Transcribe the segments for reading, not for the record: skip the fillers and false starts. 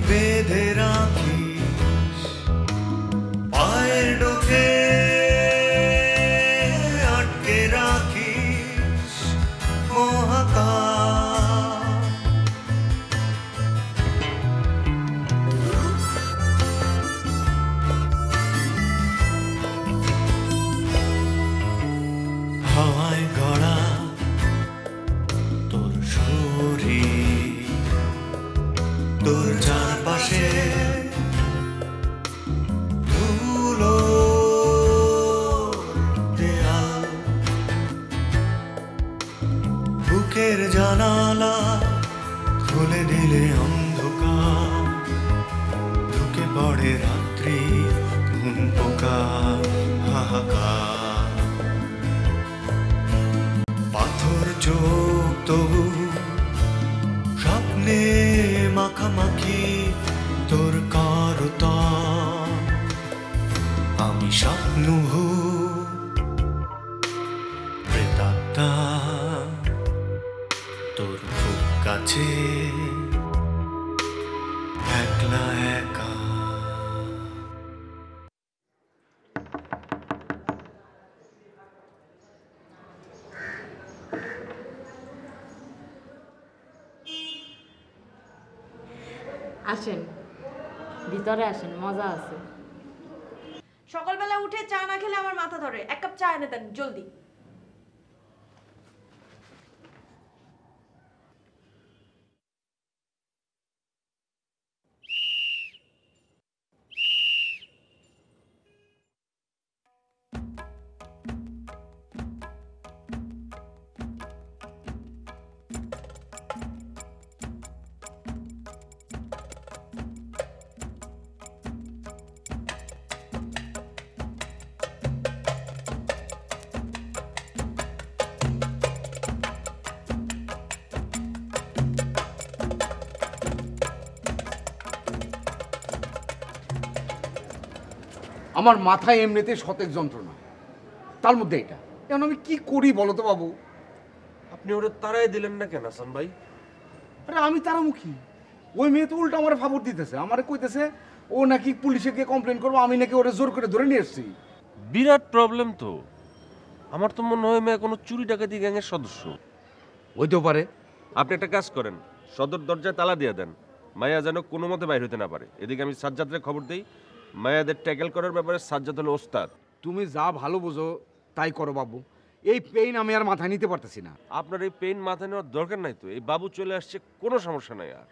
বেঁধে রাখিস পায়ের ডোকে আটকে রাখিস মহাকাশ। হাওয়ায় গড়া তোর শরীর, তোর চারপাশে ধুলো দেয়াল, বুকের জানালা খুলে দিলে অন্ধকার, ঢুকে পড়ে রাত্রি ঘুম পোকা হাহাকার। পাথর চোখ তবু স্বপ্নে মাখামাখি তোর করতাম, আমি স্বপ্ন প্রেতাত্মা তোর খুব কাছে একলা একা। আসেন, ভিতরে আসেন, মজা আছে। সকালবেলা উঠে চা না খেলে আমার মাথা ধরে, এক কাপ চা এনে দেন জলদি। আমার মাথায় এমনিতে শতেক যন্ত্রণা, তার মধ্যে এটা। এখন আমি কি করি বলো তো বাবু? আপনি ওরা তারাই দিলেন না কেন হাসান ভাই? আরে আমি তারামুখী, ওই মেয়ে তো উল্টা আমার ফাবর দিতেছে, আমারে কইতেছে ও নাকি পুলিশে গিয়ে কমপ্লেন করবো, আমি নাকি ওরে জোর করে ধরে নিয়ে এসেছি। বিরাট প্রবলেম তো। আমার তো মনে হয় মেয়ে কোনো চুরি ডাকাতি গ্যাংয়ের সদস্য হইতেও পারে। আপনি একটা কাজ করেন, সদর দরজায় তালা দিয়ে দেন, মায়া যেন কোনো মতে বাইর হতে না পারে। এদিকে আমি সাজ্জাদের খবর দিই, মায়াদের ট্যাকেল করার ব্যাপারে সাজ্জাদ হলো ওস্তাদ। তুমি যা ভালো বোঝো তাই করো বাবু, এই পেইন আমি আর মাথায় নিতে পারতেছি না। আপনার এই পেইন মাথায় নেওয়ার দরকার নাই তো, এই বাবু চলে আসছে, কোনো সমস্যা নাই আর।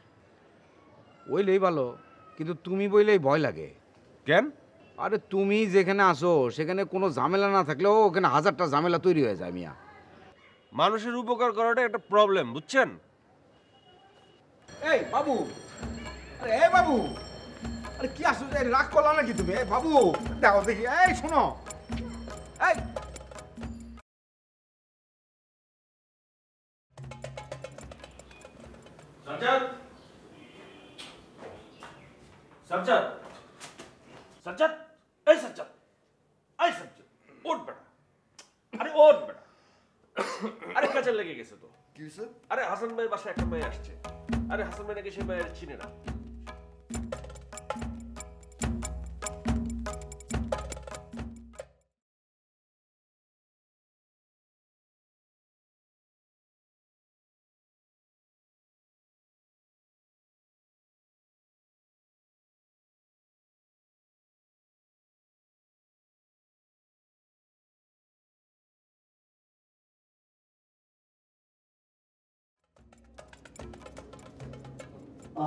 ওইলেই ভালো, কিন্তু তুমি বইলেই ভয় লাগে। কেন? আরে তুমি যেখানে আসো সেখানে কোনো ঝামেলা না থাকলেও ওখানে হাজারটা ঝামেলা তৈরি হয়ে যায় মিয়া। মানুষের উপকার করাটা একটা প্রবলেম, বুঝছেন? এই বাবু, আরে এই বাবু, আরে কি আসো, রাগ করলা নাকি তুমি? এই বাবু দেখো দেখি, এই শোনো, এই সাজ্জাদ, সাজ্জাদ, সাজ্জাদ, এই সাজ্জাদ, এই সাজ্জাদ, ওঠ বেটা, আরে ওঠ বেটা, আরে কাজে লেগে গেছে তো। কি হয়েছে? আরে হাসান ভাইয়ের বাসায় একটা মেয়ে আসছে, আরে হাসান ভাই নাকি সে মেয়ের চিনে না।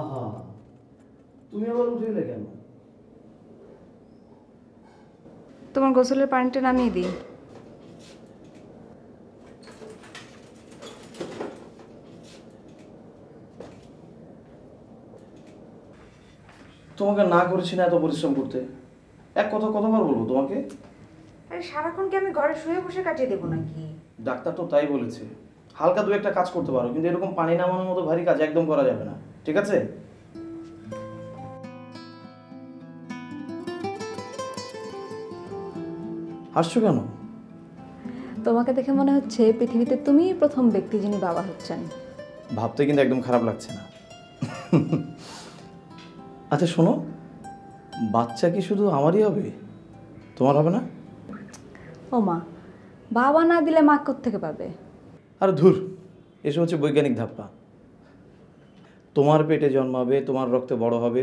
আহা, তুমি আবার উঠে কেন? তোমার গোসলের পানিটা নামিয়ে দিই। তোমাকে না করেছি না এত পরিশ্রম করতে, এক কথা কতবার বলবো তোমাকে? আরে সারাক্ষণ কি আমি ঘরে শুয়ে বসে কাটিয়ে দেবো নাকি? ডাক্তার তো তাই বলেছে, হালকা দু একটা কাজ করতে পারো, কিন্তু এরকম পানি নামানোর মতো ভারী কাজ একদম করা যাবে না, ঠিক আছে? হাসছো কেন? তোমাকে দেখে মনে হচ্ছে পৃথিবীতে তুমিই প্রথম ব্যক্তি যিনি বাবা হচ্ছেন। ভাবতে কিন্তু একদম খারাপ লাগছে না। আচ্ছা শোনো, বাচ্চা কি শুধু আমারই হবে, তোমার হবে না? ও মা, বাবা না দিলে মা থেকে পাবে? আর ধুর, এসব হচ্ছে বৈজ্ঞানিক ধাপ্পা। তোমার পেটে জন্মাবে, তোমার রক্তে বড় হবে,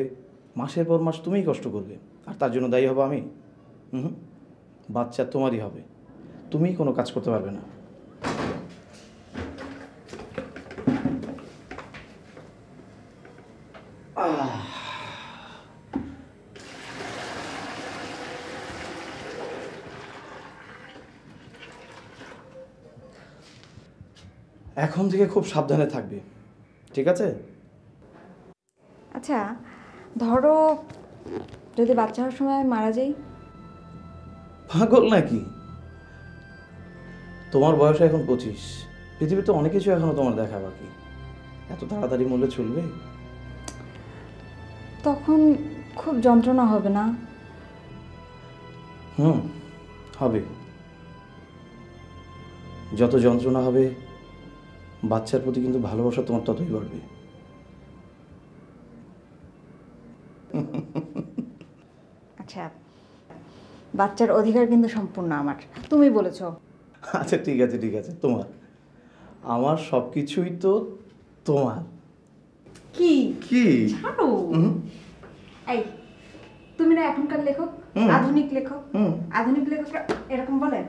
মাসের পর মাস তুমিই কষ্ট করবে, আর তার জন্য দায়ী হবো আমি? বাচ্চা তোমারই হবে, তুমিই কোনো কাজ করতে পারবে না। এখন থেকে খুব সাবধানে থাকবে, ঠিক আছে? আচ্ছা ধরো যদি বাচ্চা হওয়ার সময় মারা যাই? পাগল নাকি? তোমার বয়স এখন 25, পৃথিবীতে অনেক কিছু এখনো তোমার দেখা বাকি, এত তাড়াতাড়ি মরলে চলবে? তখন খুব যন্ত্রণা হবে না? হবে। যত যন্ত্রণা হবে, বাচ্চার প্রতি কিন্তু ভালোবাসা তোমার ততই বাড়বে। আচ্ছা, বাচ্চার অধিকার কিন্তু সম্পূর্ণ আমার, তুমি বলেছো। আচ্ছা ঠিক আছে ঠিক আছে, তোমার। আমার সব কিছুই তো তোমার। কি কি? ছাড়ো। এই তুমি না এখনকার লেখক, আধুনিক লেখক, আধুনিক লেখকরা এরকম বলে?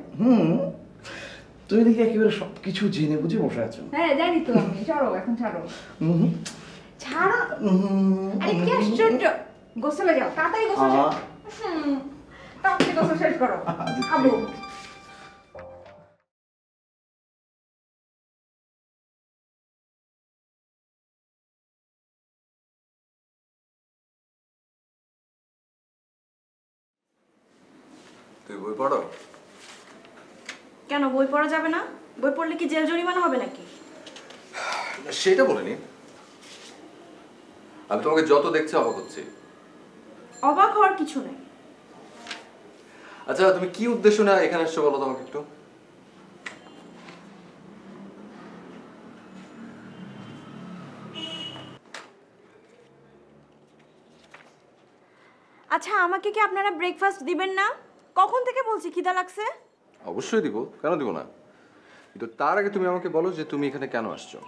তুমি দেখি একেবারে সব কিছু জেনে বুঝে বসে আছো। হ্যাঁ জানি তো আমি। ছাড়ো এখন, ছাড়ো ছাড়ো। আরে কি আশ্চর্য! গোসলে যাও, তাড়াতাড়ি গোসল যাও। তাড়াতাড়ি গোসল শেষ করো। আবু তুই বই পড়ো? কেন বই পড়া যাবে না? বই পড়লে কি জেল জরিমানা হবে নাকি? সেটা বলিনি, আমি তোমাকে যত দেখছি অবাক হচ্ছি। অবাক হওয়ার কিছু নেই। আচ্ছা তুমি কি উদ্দেশ্য না এখানে এসছো বলো তো আমাকে একটু। আচ্ছা আমাকে কি আপনারা ব্রেকফাস্ট দিবেন না? কখন থেকে বলছি খিদা লাগছে। অবশ্যই দিব, কেন দিব না, কিন্তু তার আগে তুমি আমাকে বলো যে তুমি এখানে কেন আসছো।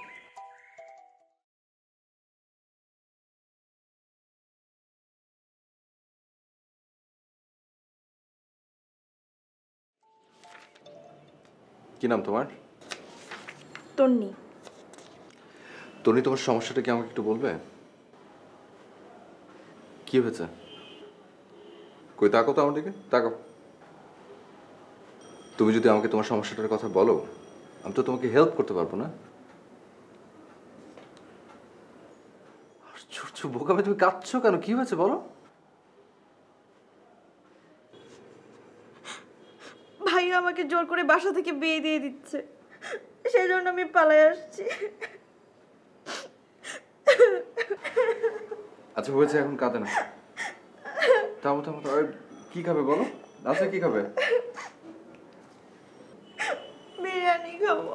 কি নাম তোমার? তন্নি। তন্নি, তোমার সমস্যাটা কি আমাকে একটু বলবে? কি হয়েছে? কই তাকাও তো আমার দিকে, তাকাও। তুমি যদি আমাকে তোমার সমস্যাটার কথা বলো, আমি তো তোমাকে হেল্প করতে পারবো না। আশ্চর্য বোকামে, তুমি কাঁদছো কেন? কি হয়েছে বলো। ভাই আমাকে জোর করে বাসা থেকে বিয়ে দিয়ে দিচ্ছে, সেই জন্য আমি পালায় আসছি। আচ্ছা হয়েছে, এখন কাঁদে না। থামো থামো, কি খাবে বলো? আচ্ছা কি খাবে? বিরিয়ানি খাবো।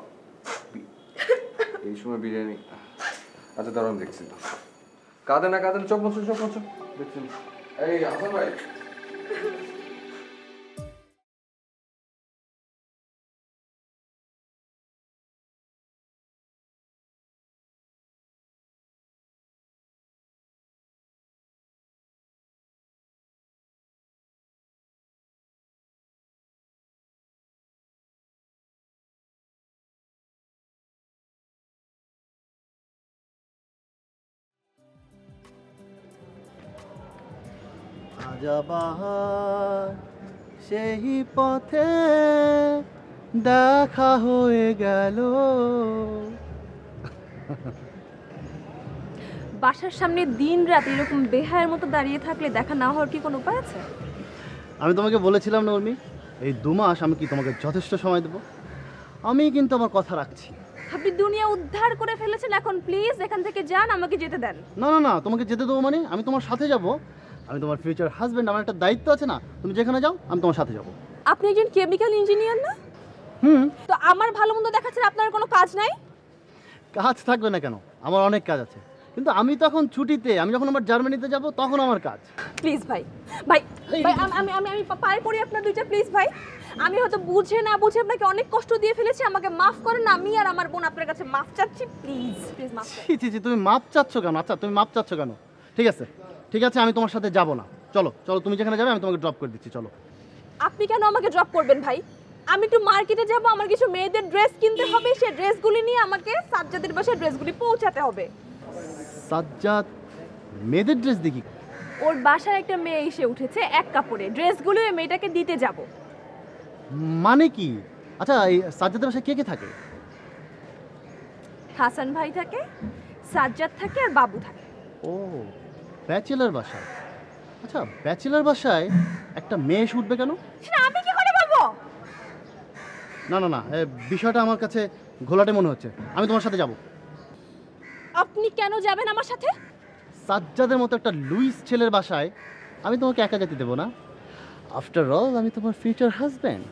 এই সময় বিরিয়ানি? আচ্ছা দাঁড়ান দেখছি। কাঁদে না কাঁদে না, চোখ মোছো চোখ মোছো, দেখছি। এই হাসান ভাই, আজাবাহার সেই পথে দেখা হয়ে গেল। বাসার সামনে দিন রাত এরকম বেহায়ের মতো দাঁড়িয়ে থাকলে দেখা না হওয়ার কি কোনো উপায় আছে? আমি তোমাকে বলেছিলাম না উর্মি, এই 2 মাস আমি কি তোমাকে যথেষ্ট সময় দেবো? আমি কিন্তু আমার কথা রাখছি। আপনি দুনিয়া উদ্ধার করে ফেলেছেন, এখন প্লিজ এখান থেকে যান, আমাকে যেতে দেন। না না না, তোমাকে যেতে দেবো মানে? আমি তোমার সাথে যাব, আমি তোমার ফিউচার হাজবেন্ড, আমার একটা দায়িত্ব আছে না? তুমি যেখানে যাও আমি তোমার সাথে যাব। আপনি একজন কেমিক্যাল ইঞ্জিনিয়ার না? তো আমার ভালো মন্দ দেখাচ্ছেন, আপনার কোনো কাজ নাই? কাজ থাকবে না কেন? আমার অনেক কাজ আছে। কিন্তু আমি তো এখন ছুটিতে, আমি যখন আমার জার্মানিতে যাব তখন আমার কাজ। প্লিজ ভাই, ভাই ভাই আমি আমি আমি পায়ে পড়ি আপনার দুইটা, প্লিজ ভাই। আমি হয়তো বুঝে না বুঝে আপনাকে অনেক কষ্ট দিয়ে ফেলেছি, আমাকে মাফ করেন। আমি আর আমার বোন আপনার কাছে মাফ চাচ্ছি, প্লিজ প্লিজ মাফ করেন। ছি ছি, তুমি মাপ চাচ্ছ কেন? আচ্ছা তুমি মাপ চাচ্ছ কেন? ঠিক আছে ঠিক আছে, আমি তোমার সাথে যাব না। চলো চলো, তুমি যেখানে যাবে আমি তোমাকে ড্রপ করে দিচ্ছি, চলো। আপনি কেন আমাকে ড্রপ করবেন ভাই? আমি একটু মার্কেটে যাব, আমার কিছু মেয়েদের ড্রেস কিনতে হবে, সেই ড্রেসগুলি নিয়ে আমাকে সাজ্জাদের বাসায় ড্রেসগুলি পৌঁছাতে হবে। সাজ্জাদ মেয়েদের ড্রেস দেখি? ওর বাসায় একটা মেয়ে এসে উঠেছে এক কাপড়ে, ড্রেসগুলো ওই মেয়েটাকে দিতে যাব। মানে কি? আচ্ছা এই সাজ্জাদের বাসায় কে কে থাকে? হাসান ভাই থাকে, সাজ্জাদ থাকে আর বাবু থাকে। ও ব্যাচেলার বাসায়। আচ্ছা ব্যাচেলার বাসায় একটা মেয়ে এসে উঠবে কেন? সেটা আমি কি করে বলবো? না না না, বিষয়টা আমার কাছে ঘোলাটে মনে হচ্ছে। আমি তোমার সাথে যাব। আপনি কেন যাবেন আমার সাথে? সাজ্জাদের মতো একটা লুইস ছেলের বাসায় আমি তোমাকে একা যেতে দেবো না। আফটার অল আমি তোমার ফিউচার হাজব্যান্ড।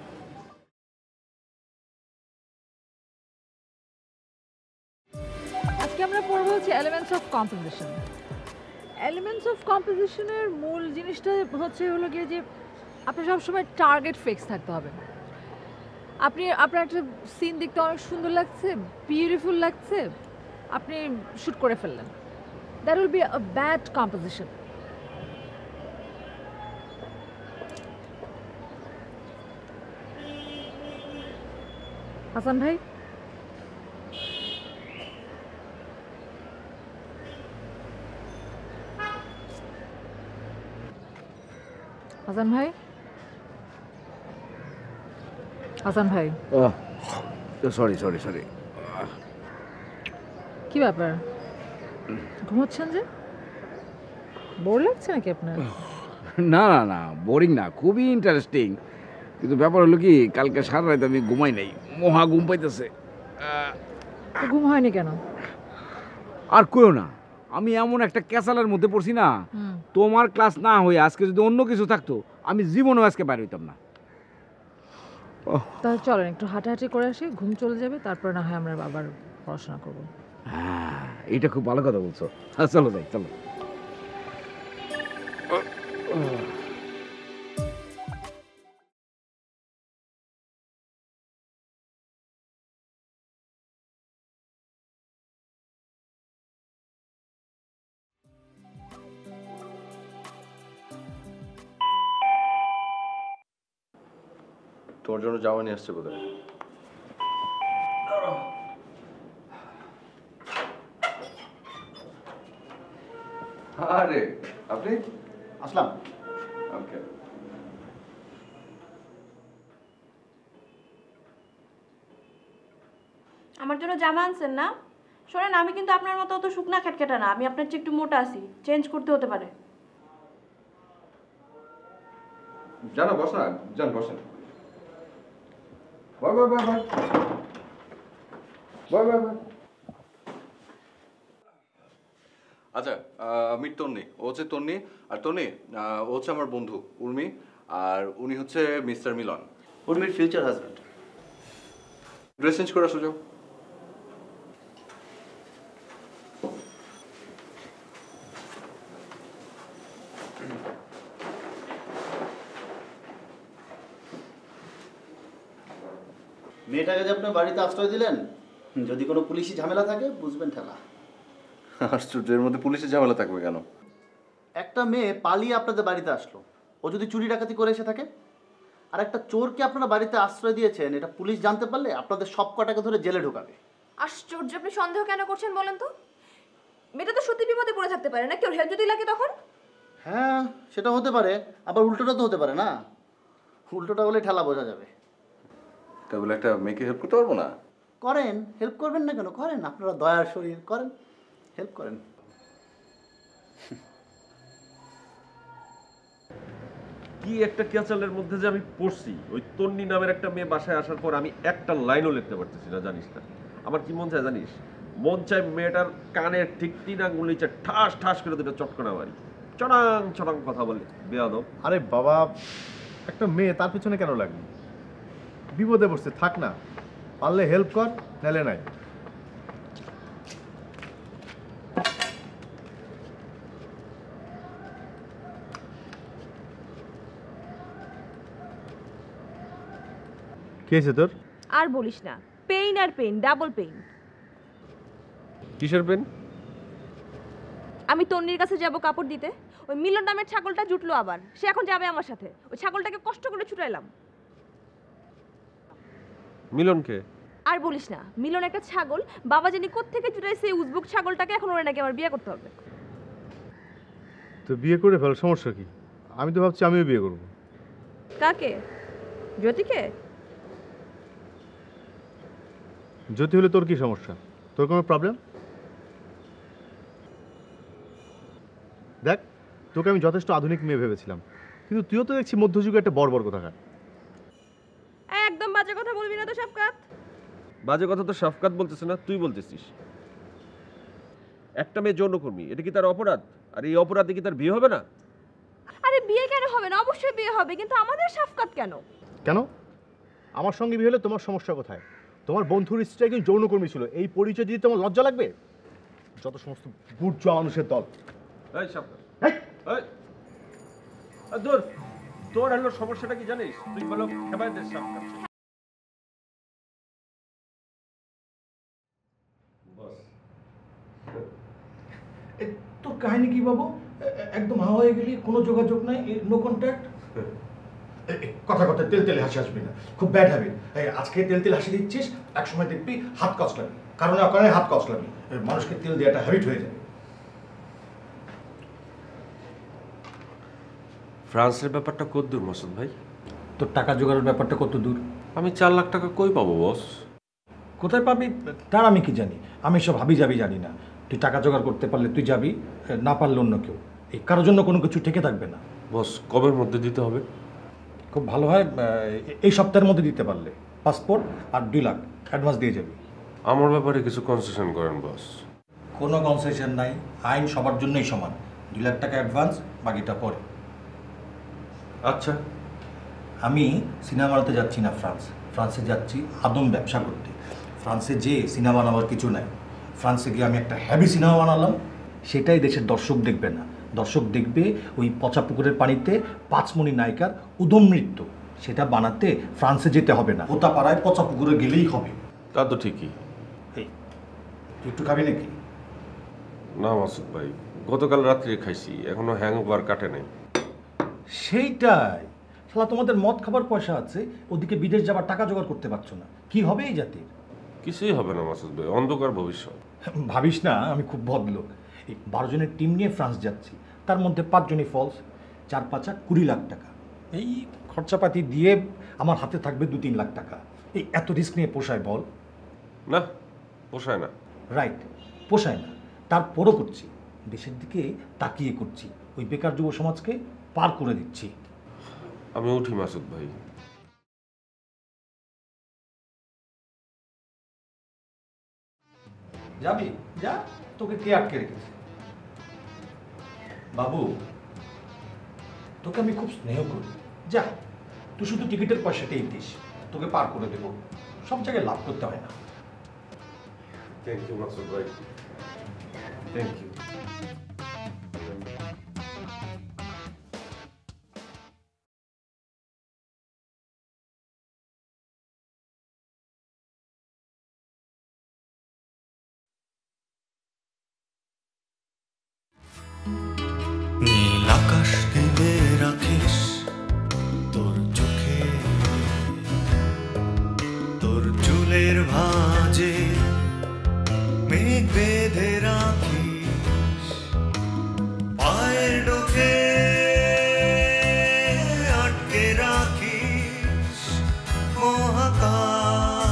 আজকে আমরা পড়বো হচ্ছে elements of composition. Elements of কম্পোজিশনের মূল জিনিসটা হলো গিয়ে যে আপনার সবসময় টার্গেট ফিক্স থাকতে হবে। আপনার একটা সিন দেখতে অনেক সুন্দর লাগছে, বিউটিফুল লাগছে, আপনি শ্যুট করে ফেললেন, that will be a bad composition. Hasan ভাই, হাসান ভাই, হাসান ভাই, সরি সরি সরি। কি ব্যাপার, ঘুমোচ্ছেন যে? বোর লাগছে নাকি আপনার? না না না, বোরিং না, খুবই ইন্টারেস্টিং। কিন্তু ব্যাপার হলো কি, কালকে সারা রাত আমি ঘুমাই নাই, মহা ঘুম পাইতেছে। তো ঘুম হয়নি কেন? আর কইও না, আমি এমন একটা ক্যাসালের মধ্যে পড়ছি না, তোমার ক্লাস না হয়ে আজকে যদি অন্য কিছু থাকতো আমি জীবনেও আজকে বাইরে হইতাম না। তাহলে চলেন একটু হাঁটাহাঁটি করে আসি, ঘুম চলে যাবে, তারপর না হয় আমরা আবার পড়াশোনা করবো। হ্যাঁ, এটা খুব ভালো কথা বলছো। চলো যাই, চলো। তোমার জন্য জামা নিয়ে আসছে বোধহয়। আরে আপনি আসলাম। ওকে। আমার জন্য জামা আনছেন না? শোনেন, আমি কিন্তু আপনার মতো অত শুকনা খ্যাটখ্যাটা না, আমি আপনার চেয়ে একটু মোটা আছি, চেঞ্জ করতে হতে পারে। জানো, বস না, যান বসেন। Bye bye bye bye bye bye bye. আচ্ছা, আমি তন্নি, ও হচ্ছে তন্নি, আর তন্নি ও হচ্ছে আমার বন্ধু উর্মি, আর উনি হচ্ছে মিস্টার মিলন, উর্মির ফিউচার হাজব্যান্ড। ড্রেস চেঞ্জ করে আসো, যাও। মেয়েটাকে যে আপনি বাড়িতে আশ্রয় দিলেন, যদি কোনো পুলিশি ঝামেলা থাকে বুঝবেন ঠেলা। আশ্চর্যের মধ্যে পুলিশের ঝামেলা থাকবে কেন? একটা মেয়ে পালিয়ে আপনাদের বাড়িতে আসলো, ও যদি চুরি ডাকাতি করে এসে থাকে, আর একটা চোরকে আপনারা বাড়িতে আশ্রয় দিয়েছেন, এটা পুলিশ জানতে পারলে আপনাদের সব কটাকে ধরে জেলে ঢোকাবে। আশ্চর্য, আপনি সন্দেহ কেন করছেন বলেন তো? মেয়েটা তো সত্যি বিপদে পড়ে থাকতে পারে না, কেউ হেল্প যদি লাগে তখন? হ্যাঁ সেটা হতে পারে, আবার উল্টোটা তো হতে পারে না। উল্টোটা হলে ঠেলা বোঝা যাবে। তা বলে একটা মেয়েকে হেল্প করতে পারবো না? করেন, হেল্প করবেন না কেন? করেন, আপনারা দয়ার শরীর, করেন, হেল্প করেন। কি একটা ক্যাচালের মধ্যে যে আমি পড়ছি, ওই তন্নি নামের একটা মেয়ে বাসায় আসার পর আমি একটা লাইনও লিখতে পারতেছি না, জানিস না? আমার কি মন চায় জানিস? মন চায় মেয়েটার কানের ঠিক 3 আঙ্গুল নিচে ঠাস ঠাস করে দুটো চটকনা মারি, চড়াং চড়াং কথা বলে বেয়াদব। আরে বাবা, একটা মেয়ে, তার পিছনে কেন লাগবে? বিপদে পড়ছে, থাক না, পারলে হেল্প কর, নাহলে নাই। কি হয়েছে তোর? আর বলিস না, পেইন আর পেইন, ডাবল পেইন। কিসের পেন? আমি তন্নির কাছে যাব কাপড় দিতে, ওই মিলন নামের ছাগলটা জুটলো আবার, সে এখন যাবে আমার সাথে। ওই ছাগলটাকে কষ্ট করে ছুটাইলাম। মিলনকে? আর বলিস না, মিলন একটা ছাগল, বাবা জানি কোত্থেকে ছুটাইছে এই উজবুক ছাগলটাকে, এখন ওরা নাকি আমার বিয়ে করতে হবে। তো বিয়ে করে ফেল, সমস্যা কি? আমি তো ভাবছি আমিও বিয়ে করব। কাকে? জ্যোতিকে? জ্যোতি হলে তোর কি সমস্যা? তোর কোনো প্রবলেম? দেখ, তোকে আমি যথেষ্ট আধুনিক মেয়ে ভেবেছিলাম, কিন্তু তুইও তো দেখছি মধ্যযুগে একটা বর্বর কোথাকার। একদম বাজে কথা বলবি না তো শাফকাত। বাজে কথা তো শাফকাত বলতেছে না, তুই বলতেছিস। একটা মেয়ে যৌনকর্মী, এটা কি তার অপরাধ? আর এই অপরাধে কি তার বিয়ে হবে না? আরে বিয়ে কেন হবে না? অবশ্যই বিয়ে হবে, কিন্তু আমাদের শাফকাত কেন? কেন? আমার সঙ্গে বিয়ে হলে তোমার সমস্যা কোথায়? তোমার বন্ধুর স্ত্রী একজন যৌনকর্মী ছিল, এই পরিচয় দিয়ে তোমার লজ্জা লাগবে? যত সমস্ত বুর্জোয়া মানুষের দল। এই শাফকাত, দূর, তোর হলো সমস্যাটা কি জানিস? তুই বলো হেমায়তের শাফকাত। তোর কাহিনী কি বাবু? একদম হাওয়া হয়ে গেলি, কোনো যোগাযোগ নাই, নো কন্ট্যাক্ট। কথা কথা তেল তেলে হাসি আসবি না, খুব ব্যাড হ্যাবিট। আজকে তেল তেল হাসি দিচ্ছিস, এক সময় দেখবি হাত কচলাবি, কারণে অকারণে হাত কচলাবি। মানুষকে তেল দেওয়াটা হ্যাবিট হয়ে যায়। ফ্রান্সের ব্যাপারটা কত দূর মাসুদ ভাই? তোর টাকা জোগাড়ের ব্যাপারটা কত দূর? আমি 4 লাখ টাকা কই পাবো বস? কোথায় পাবি তার আমি কি জানি? আমি সব হাবি যাবি জানি না। তুই টাকা জোগাড় করতে পারলে তুই যাবি, না পারলে অন্য কেউ। এই কারোর জন্য কোনো কিছু ঠেকে থাকবে না। বস কবের মধ্যে দিতে হবে? খুব ভালো হয় এই সপ্তাহের মধ্যে দিতে পারলে। পাসপোর্ট আর 2 লাখ অ্যাডভান্স দিয়ে যাবি। আমার ব্যাপারে কিছু কনসেশন করেন বস। কোনো কনসেশন নাই, আইন সবার জন্যই সমান। 2 লাখ টাকা অ্যাডভান্স, বাকিটা পরে। আচ্ছা, আমি সিনেমা বানাতে যাচ্ছি না ফ্রান্সে যাচ্ছি আদম ব্যবসা করতে। ফ্রান্সে যে সিনেমা বানাবার কিছু নাই। ফ্রান্সে গিয়ে আমি একটা হ্যাভি সিনেমা বানালাম, সেটাই দেশের দর্শক দেখবে না। দর্শক দেখবে ওই পচা পুকুরের পানিতে 5 মণি নায়িকার উদম নৃত্য। সেটা বানাতে ফ্রান্সে যেতে হবে না, ওটা পাড়ায় পচা পুকুরে গেলেই হবে। তা তো ঠিকই। এই একটু খাবি নাকি? না মাসুদ ভাই, গতকাল রাত্রে খাইছি, এখনো হ্যাংওভার কাটে নাই। সেইটাই, শালা তোমাদের মদ খাবার পয়সা আছে, ওদিকে বিদেশ যাবার টাকা জোগাড় করতে পারছো না। কি হবে এই জাতির? কিছুই হবে না মাসুদ ভাই, অন্ধকার ভবিষ্যৎ। ভাবিস না আমি খুব ভদ্রলোক। এই 12 জনের টিম নিয়ে ফ্রান্স যাচ্ছি, তার মধ্যে 5 জনই ফলস। 4-5 20 লাখ টাকা। এই খরচাপাতি দিয়ে আমার হাতে থাকবে 2-3 লাখ টাকা। এই এত রিস্ক নিয়ে পোষায় বল? না, পোষায় না। রাইট, পোষায় না, তারপরও করছি। দেশের দিকে তাকিয়ে করছি, ওই বেকার যুব সমাজকে পার করে দিচ্ছি। আমি উঠি মাসুদ ভাই। যাবি যা, তোকে কে আটকে রেখেছে? বাবু, তোকে আমি খুব স্নেহ করি, যা তুই শুধু টিকিটের পয়সাটাই দিস, তোকে পার করে দেবো। সব জায়গায় লাভ করতে হয় না। থ্যাংক ইউ মাসুদ ভাই, থ্যাংক ইউ। নীল আকাশ দিলে রাখিস তোর চোখে, তোর চুলের ভাঁজে মেঘ বেঁধে রাখিস, পায়ের ডোকে আটকে রাখিস মহাকাশ।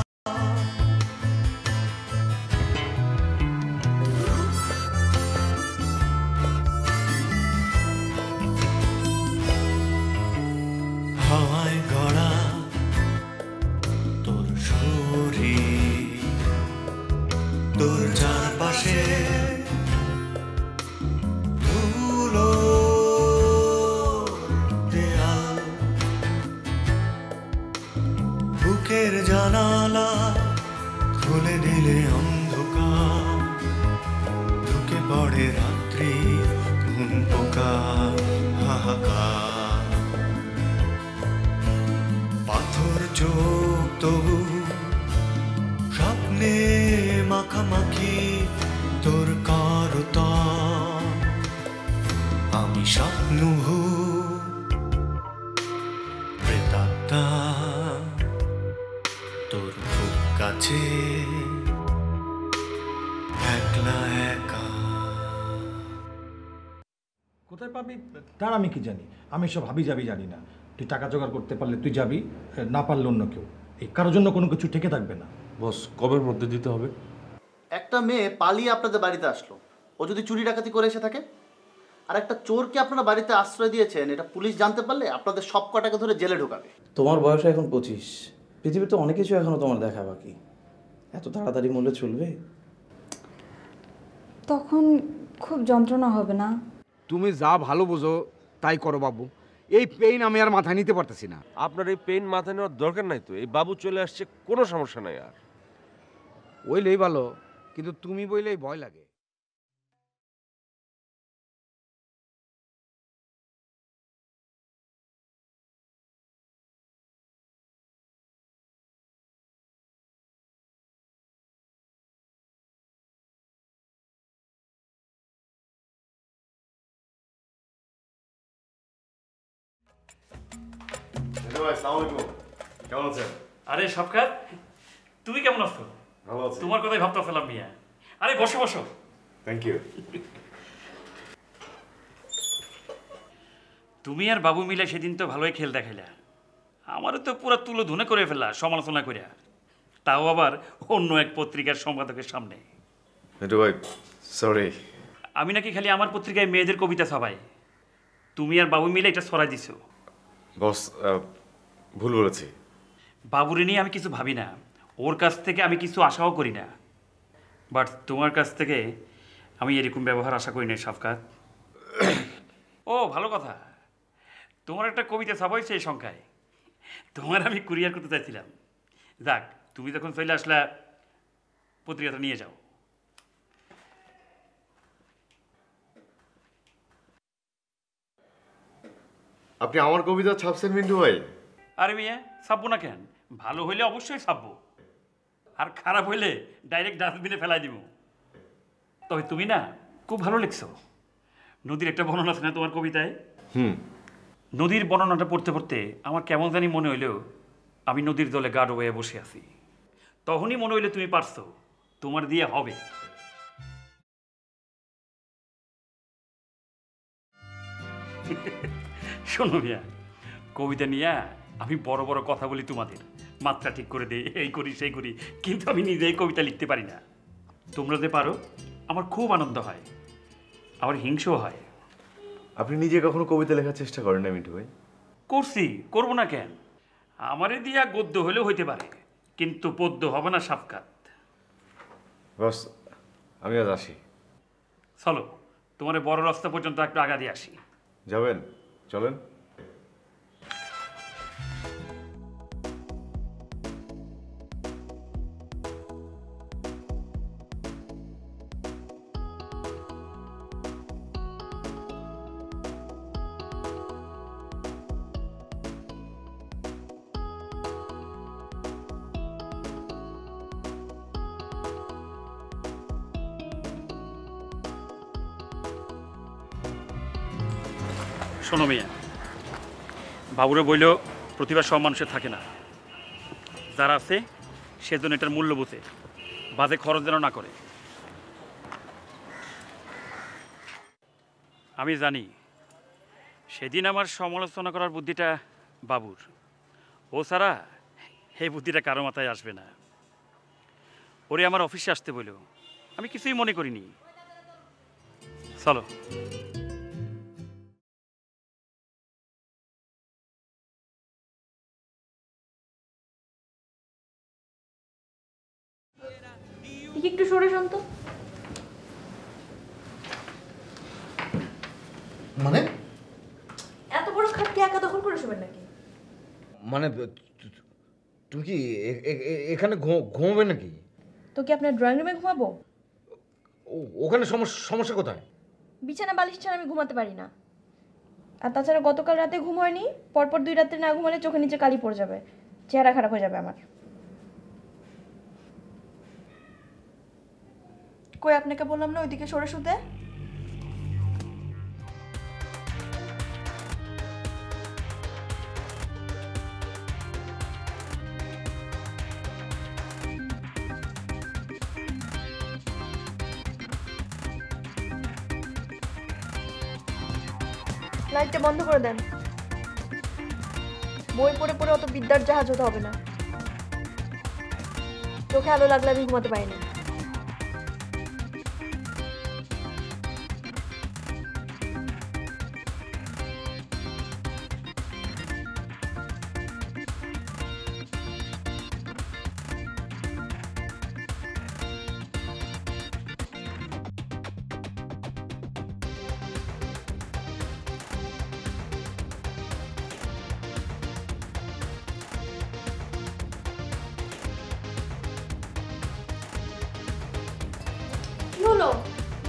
হাওয়ায় গড়া তোর শরীর, তোর চারপাশে ধুলো দেয়াল, বুকের জানালা খুলে দিলে অন্ধকার, ঢুকে পড়ে রাত্রি ঘুম পোকা হাহাকার। পাথর চোখ তবু স্বপ্নে মাখামাখি তোর করতল। আমি স্বপ্ন প্রেতাত্মা তোর খুব কাছে একলা একা। কোথায় পাবি তার আমি কি জানি, আমি সব হাবি যাবি জানি না। তুই টাকা জোগাড় করতে পারলে তুই যাবি, না পারলে অন্য কেউ। এই কারোর জন্য কোনো কিছু ঠেকে থাকবে না। বস কবের মধ্যে দিতে হবে? একটা মেয়ে পালিয়ে আপনাদের বাড়িতে আসলো, ও যদি চুরি ডাকাতি করে এসে থাকে, আর একটা চোরকে আপনারা বাড়িতে আশ্রয় দিয়েছেন, এটা পুলিশ জানতে পারলে আপনাদের সব কটাকে ধরে জেলে ঢোকাবে। তোমার বয়স এখন 25, পৃথিবীতে অনেক কিছু এখনো তোমার দেখা বাকি। এত তাড়াতাড়ি মূল্যে চলবে? তখন খুব যন্ত্রণা হবে না? তুমি যা ভালো বোঝো তাই করো বাবু, এই পেইন আমি আর মাথায় নিতে পারতেছি না। আপনার এই পেইন মাথায় নেওয়ার দরকার নাই তো, এই বাবু চলে আসছে, কোনো সমস্যা নাই আর। ওইলেই ভালো, কিন্তু তুমি বইলেই ভয় লাগে। কেমন আছেন? আরে সবকার, তুমি কেমন আছো? ভালো আছি। তোমার কথাই ভাবতেছিলাম মিয়া। আরে বসো বসো। Thank you. তুমি আর বাবু মিলে সেদিন তো ভালোই খেল দেখাইলা, আমারও তো পুরো তুলো ধুনে করে ফেললা সমালোচনা করিয়া, তাও আবার অন্য এক পত্রিকার সম্পাদকের সামনে। সরি। আমি নাকি খালি আমার পত্রিকায় মেয়েদের কবিতা ছাপাই, তুমি আর বাবু মিলে এটা ছড়াই দিছো। বস ভুল বলেছি। বাবুরে নিয়ে আমি কিছু ভাবি না, ওর কাছ থেকে আমি কিছু আশাও করি না, বাট তোমার কাছ থেকে আমি এরকম ব্যবহার আশা করি না সাফকাত। ও ভালো কথা, তোমার একটা কবিতা ছাপাইছে এই সংখ্যায়, তোমার আমি কুরিয়ার করতে চাইছিলাম। যাক, তুমি যখন চলে আসলা পত্রিকাটা নিয়ে যাও। আপনি আমার কবিতা ছাপছেন মিন্টু ভাই? আরে মিয়া, ছাপবো না কেন? ভালো হইলে অবশ্যই ছাপবো, আর খারাপ হইলে ডাইরেক্ট ডাস্টবিনে ফেলাই দিব। তবে তুমি না খুব ভালো লিখছো। নদীর একটা বর্ণনা আছে না তোমার কবিতায়? নদীর বর্ণনাটা পড়তে পড়তে আমার কেমন জানি মনে হইলেও আমি নদীর জলে গা ডুবাইয়া বসে আছি। তখনই মনে হইলে তুমি পারছো, তোমার দিয়ে হবে। শোনো মিয়া, কবিতা নিয়ে আমি বড় বড় কথা বলি তোমাদের, মাত্রা ঠিক করে দেই, এই করি সেই করি, কিন্তু আমি নিজেই কবিতা লিখতে পারি না। তোমরা যে পারো আমার খুব আনন্দ হয়, আমার হিংসও হয়। আপনি নিজে কখনো কবিতা লেখার চেষ্টা করেন না মিন্টু ভাই? করছি, করবো না কেন? আমারে দিয়া গদ্য হলেও হইতে পারে, কিন্তু পদ্য হবে না সাফকাত। বস আমি আজ আসি। চলো, তোমার বড় রাস্তা পর্যন্ত একটু আগা দিয়ে আসি। যাবেন? চলেন। শোনো মিয়া, বাবুরে বইলেও প্রতিভা সব মানুষের থাকে না, যারা আছে সেজন্য এটার মূল্য বোঝে, বাজে খরচ যেন না করে। আমি জানি সেদিন আমার সমালোচনা করার বুদ্ধিটা বাবুর, ও ছাড়া এই বুদ্ধিটা কারো মাথায় আসবে না। ওরে আমার অফিসে আসতে বললো, আমি কিছুই মনে করিনি। চলো। একটু সরে শান্ত। মানে এত বড় খাট কি একা দখল করে শোবেন নাকি? মানে তুমি কি এখানে ঘুমাবে নাকি? তো কি আপনার ড্রয়িং রুমে ঘুমাবো? ওখানে সমস্যা কোথায়? বিছানা বালিশ ছাড়া আমি ঘুমাতে পারি না। আর তাছাড়া গতকাল রাতে ঘুম হয়নি, পরপর 2 রাত্রে না ঘুমালে চোখের নিচে কালি পড়ে যাবে, চেহারা খারাপ হয়ে যাবে আমার। কই আপনাকে বললাম না ওইদিকে সরে শুতে? লাইটটা বন্ধ করে দেন। বই পড়ে পড়ে অত বিদ্যার জাহাজ হতে হবে না। চোখে আলো লাগলে আমি ঘুমাতে পারি না।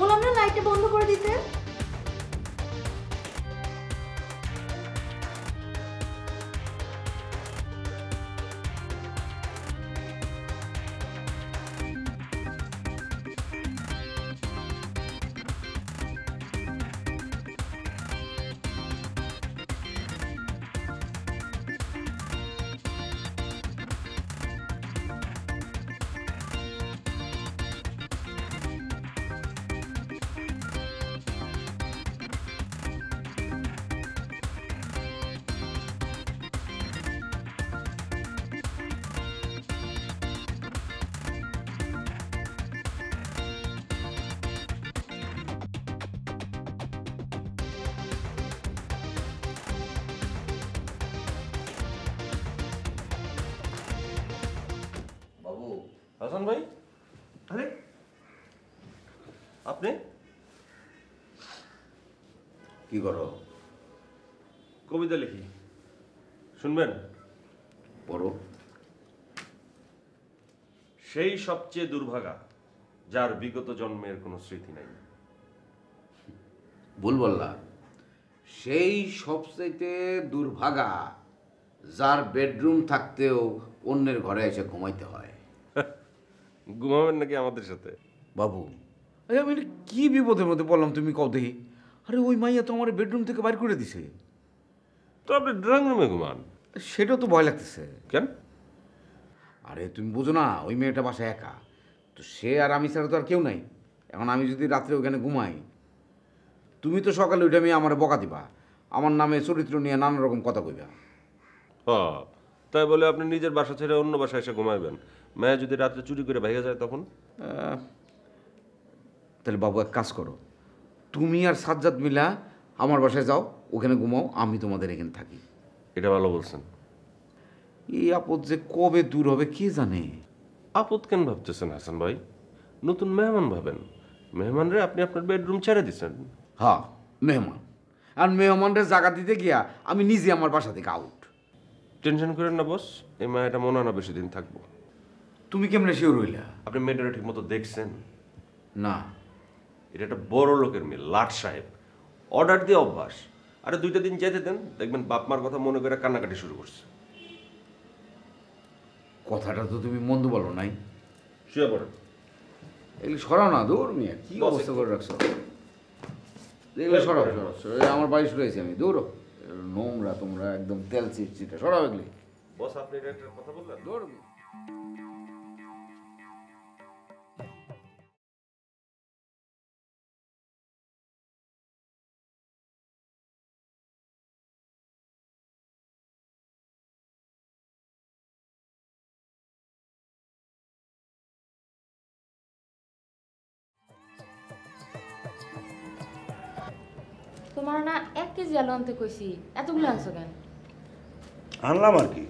বললাম না লাইটটা বন্ধ করে দিতে। হাসান ভাই, আরে আপনি কি করো? কবিতা লিখি, শুনবেন? পড়ো। সেই সবচেয়ে দুর্ভাগা যার বিগত জন্মের কোনো স্মৃতি নাই। ভুল বললা। সেই সবচাইতে দুর্ভাগা যার বেডরুম থাকতেও অন্যের ঘরে এসে ঘুমাইতে হয়। ঘুমাবেন নাকি আমাদের সাথে? বাবু আরে আমি এটা কি বিপদের মধ্যে বললাম তুমি কও দেখি। আরে ওই মাইয়া তো আমার বেডরুম থেকে বাইর করে দিছে। তো আপনি ড্রয়িং রুমে ঘুমান? সেটাও তো ভয় লাগতেছে। কেন? আরে তুমি বুঝো না, ওই মেয়েটা বাসায় একা, তো সে আর আমি ছাড়া তো আর কেউ নাই। এখন আমি যদি রাত্রে ওখানে ঘুমাই, তুমি তো সকালে ওইটা মেয়ে আমার বকা দিবা, আমার নামে চরিত্র নিয়ে নানা রকম কথা কইবা। হ্যাঁ, তাই বলে আপনি নিজের বাসা ছেড়ে অন্য বাসায় এসে ঘুমাইবেন? মেয়ে যদি রাত্রে চুরি করে ভাইয়া যায় তখন? তাহলে বাবু এক কাজ করো, তুমি আর সাজ্জাদ মিলা আমার বাসায় যাও, ওখানে ঘুমাও, আমি তোমাদের এখানে থাকি। এটা ভালো বলছেন। এই আপদ যে কবে দূর হবে কে জানে। আপদ কেন ভাবতেছেন হাসান ভাই? নতুন মেহমান ভাবেন। মেহমানরে আপনি আপনার বেডরুম ছেড়ে দিচ্ছেন। হ্যাঁ, মেহমান, আর মেহমানরা জায়গা দিতে গিয়া আমি নিজে আমার বাসা থেকে আউট। টেনশন করেন না বস, এই মায়াটা মনে হয় না বেশি দিন থাকবো। তুমি কেমনে শিওর হইলা? আপনি মেয়েটারে ঠিক মতো দেখছেন? না। এটা একটা বড় লোকের মেয়ে, লাট সাহেব, অর্ডার দিয়ে অভ্যাস। আরে 2টা দিন যেতে দেন, দেখবেন বাপ মার কথা মনে করে কান্নাকাটি শুরু করছে। কথাটা তো তুমি মন্দ বলো নাই। শুয়ে পড়েন। এগুলো সরাও না, দূর মিয়া কি অবস্থা করে রাখছো। এগুলো সরাও সরাও, আমার বাড়ি শুয়েছি আমি, দূর নোংরা তোমরা একদম তেল চিটচিটে, সরাও এগুলি। বস আপনি এটা একটা কথা বললেন? দূর। তোমার না 1 কেজি আলু আনতে কইছি, এতগুলো আনছো কেন? আনলাম আর কি,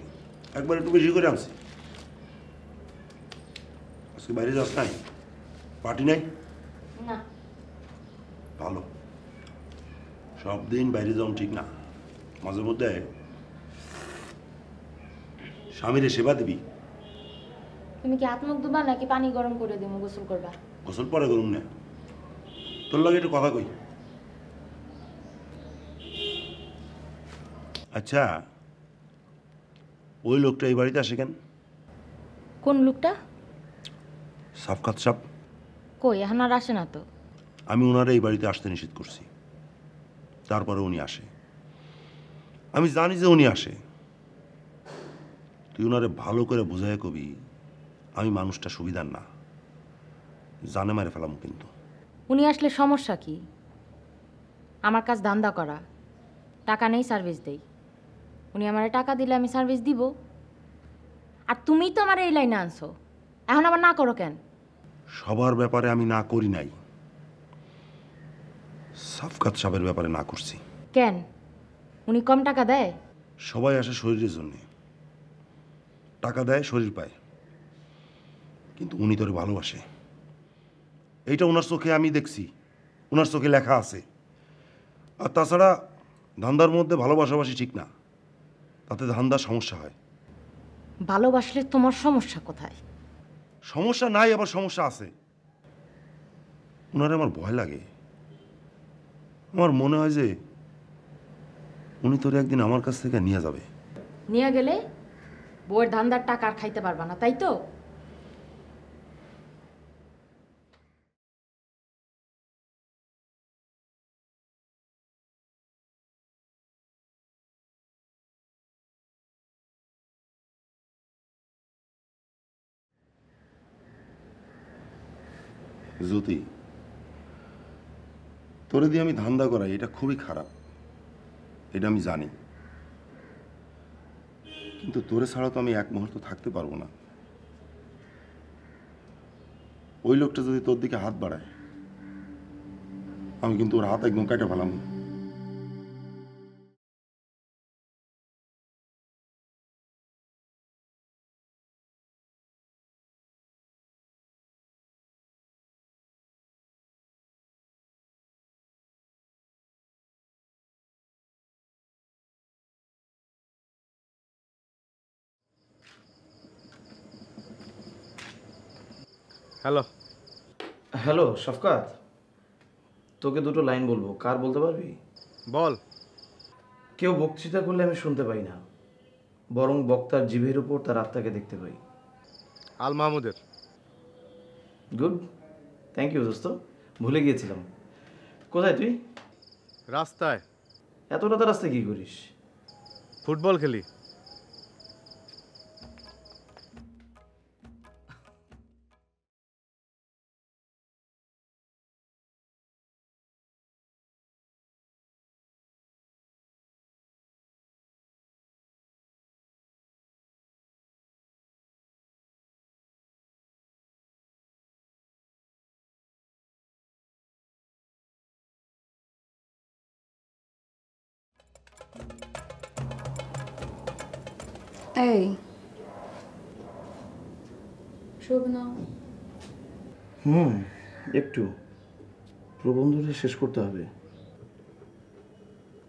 একবার একটু বেশি করে আনছি। আজকে বাইরে যাস নাই? পার্টি নাই? না। ভালো, সব দিন বাইরে যাওয়া ঠিক না, মাঝে মধ্যে স্বামীরে সেবা দিবি। তুমি কি হাত মুখ ধুবা নাকি পানি গরম করে দিমু গোসল করবা? গোসল পরে করুন না, তোর লাগে একটু কথা কই। আচ্ছা, ওই লোকটা এই বাড়িতে আসে কেন? কোন লোকটা? সাফকাত সাপ। কই এখন আর আসে না তো? আমি ওনারা এই বাড়িতে আসতে নিষেধ করছি, তারপরে উনি আসে। আমি জানি যে উনি আসে। তুই ওনারে ভালো করে বোঝায় কবি আমি মানুষটা সুবিধার না, জানে মারে ফেলাম কিন্তু। উনি আসলে সমস্যা কি? আমার কাজ ধান্দা করা, টাকা নেই সার্ভিস দেই। উনি আমারে টাকা দিলে আমি সার্ভিস দিব। আর তুমিই তো আমার এই লাইনে আনছো, এখন আবার না করো কেন? সবার ব্যাপারে আমি না করি নাই, সাফকাত সাহেবের ব্যাপারে না করছি। কেন? উনি কম টাকা দেয়? সবাই আসে শরীরের জন্যে, টাকা দেয় শরীর পায়, কিন্তু উনি তোরে ভালোবাসে। এইটা ওনার চোখে আমি দেখছি, ওনার চোখে লেখা আছে। আর তাছাড়া ধান্দার মধ্যে ভালোবাসাবাসি ঠিক না, তাতে ধান্দার সমস্যা হয়। ভালোবাসলে তোমার সমস্যা কোথায়? সমস্যা নাই, আবার সমস্যা আছে। ওনারে আমার ভয় লাগে। আমার মনে হয় যে উনি তোরে একদিন আমার কাছ থেকে নিয়ে যাবে। নিয়ে গেলে বউয়ের ধান্দার টাকা আর খাইতে পারবা না, তাই তো? জ্যোতি, তোরে দিয়ে আমি ধান্দা করাই, এটা খুবই খারাপ, এটা আমি জানি। কিন্তু তোরে ছাড়া তো আমি এক মুহূর্ত থাকতে পারবো না। ওই লোকটা যদি তোর দিকে হাত বাড়ায়, আমি কিন্তু ওর হাত একদম কেটে ফেলাম। হ্যালো হ্যালো শফকাত, তোকে দুটো লাইন বলবো, কার বলতে পারবি? বল। কেউ বক্তৃতা করলে আমি শুনতে পাই না, বরং বক্তার জিভের উপর তার আত্মাকে দেখতে পাই। আল মাহমুদের। গুড, থ্যাংক ইউ দোস্ত, ভুলে গিয়েছিলাম। কোথায় তুই? রাস্তায়। এত রাতে রাস্তায় কি করিস? ফুটবল খেলি। এই একটু প্রবন্ধটা শেষ করতে হবে।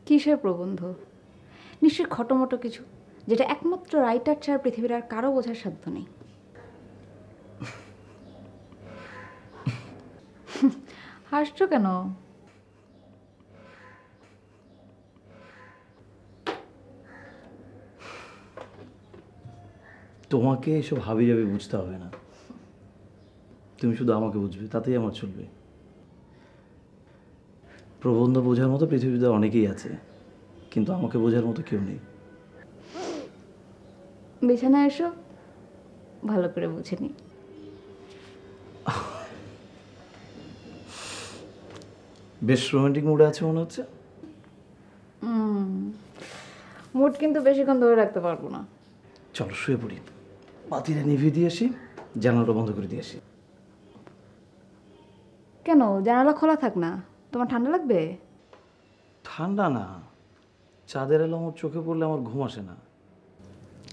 কিসের প্রবন্ধ? নিশ্চয়ই খটোমটো কিছু, যেটা একমাত্র রাইটার ছাড়া পৃথিবীর আর কারো বোঝার সাধ্য নেই। হাসছো কেন? তোমাকে এসব হাবি যাবি বুঝতে হবে না, তুমি শুধু আমাকে বুঝবে, তাতেই আমার চলবে। প্রবন্ধ বোঝার মতো পৃথিবীতে অনেকেই আছে, কিন্তু আমাকে বোঝার মতো কেউ নেই। বিছানায় এসো, ভালো করে বুঝে নি। বেশ রোমান্টিক মুডে আছে মনে হচ্ছে। মুড কিন্তু বেশিক্ষণ ধরে রাখতে পারবো না। চলো শুয়ে পড়ি, বাতিটা নিভিয়ে দিয়ে আসি, জানালাটা বন্ধ করে দিয়ে আসি। কেন? জানালা খোলা থাক না, তোমার ঠান্ডা লাগবে। ঠান্ডা না, চাঁদের এলো আমার চোখে পড়লে আমার ঘুম আসে না।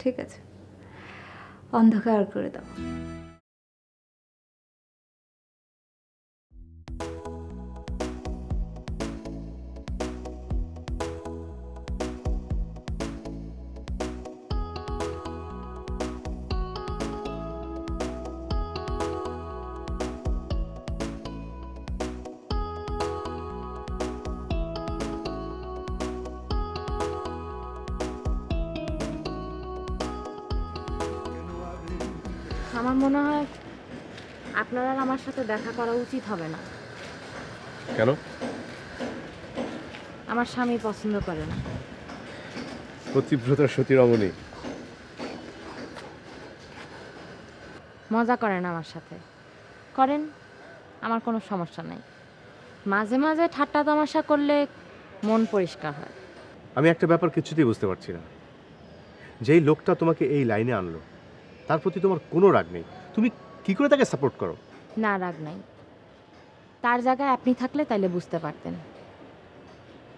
ঠিক আছে, অন্ধকার করে দাও। আমার মনে হয় আপনার আর আমার সাথে দেখা করা উচিত হবে না। কেন? আমার স্বামী পছন্দ করে না। পতিব্রতার সতী রমণী। মজা করেন আমার সাথে, করেন, আমার কোনো সমস্যা নাই। মাঝে মাঝে ঠাট্টা তামাশা করলে মন পরিষ্কার হয়। আমি একটা ব্যাপার কিছুতেই বুঝতে পারছি না, যেই লোকটা তোমাকে এই লাইনে আনলো তার প্রতি তোমার কোনো রাগ নেই, তুমি কি করে তাকে সাপোর্ট করো? না, রাগ নাই। তার জায়গায় আপনি থাকলে তাইলে বুঝতে পারতেন,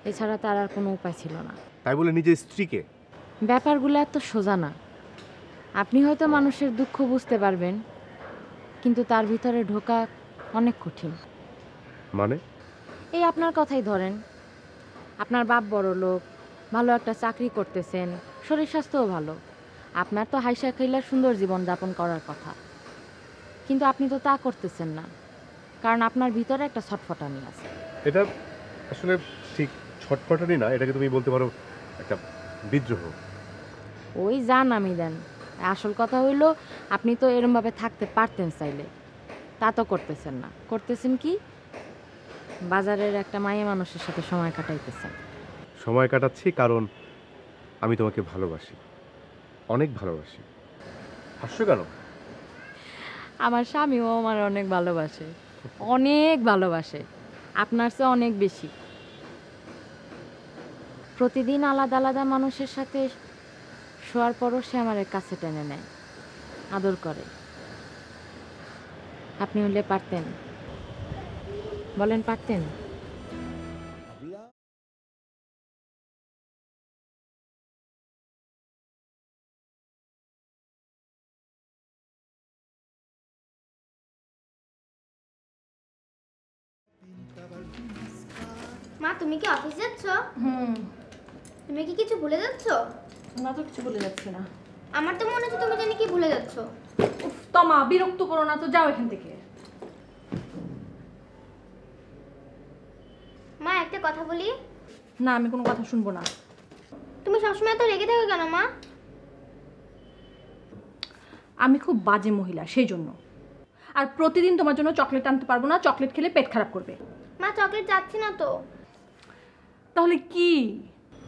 এছাড়া তার আর কোনো উপায় ছিল না। তাই বলে নিজের স্ত্রীকে? ব্যাপারগুলো এত সোজা না। আপনি হয়তো মানুষের দুঃখ বুঝতে পারবেন, কিন্তু তার ভিতরে ঢোকা অনেক কঠিন। মানে? এই আপনার কথাই ধরেন, আপনার বাপ বড় লোক, ভালো একটা চাকরি করতেছেন, শরীর স্বাস্থ্যও ভালো, আপনার তো হাইসা খাইলা সুন্দর জীবন যাপন করার কথা, কিন্তু আপনি তো তা করতেছেন না, কারণ আপনার ভিতরে একটা ছটফটানি আছে। এটা আসলে ঠিক ছটফটানি না, এটাকে তুমি বলতে পারো একটা বিদ্রোহ। ওই যান আমি দেন, আসল কথা হইল আপনি তো এরমভাবে থাকতে পারতেন চাইলে, তা তো করতেছেন না। করতেছেন কি? বাজারের একটা মায়া মানুষের সাথে সময় কাটাইতেছেন। সময় কাটাচ্ছি কারণ আমি তোমাকে ভালোবাসি, অনেক ভালোবাসি। হাসছো কেন? আমার স্বামীও আমার অনেক ভালোবাসে, অনেক ভালোবাসে, আপনার চেয়ে অনেক বেশি। প্রতিদিন আলাদা আলাদা মানুষের সাথে শোয়ার পরও সে আমার কাছে টেনে নেয়, আদর করে। আপনি হলে পারতেন? বলেন, পারতেন? মা, তুমি কি অফিস যাচ্ছ? তুমি কি কিছু ভুলে যাচ্ছ? না তো, কিছু ভুলে যাচ্ছে না। আমার তো মনে হচ্ছে তুমি জানি কি ভুলে যাচ্ছ। উফ তমা, বিরক্ত করো না তো, যাও এখান থেকে। মা, একটা কথা বলি। না, আমি কোনো কথা শুনবো না। তুমি সবসময় এত রেগে থাকো কেন মা? আমি খুব বাজে মহিলা, সেই জন্য। আর প্রতিদিন তোমার জন্য চকলেট আনতে পারবো না, চকলেট খেলে পেট খারাপ করবে। মা, চকলেট চাচ্ছি না তো। তাহলে কি?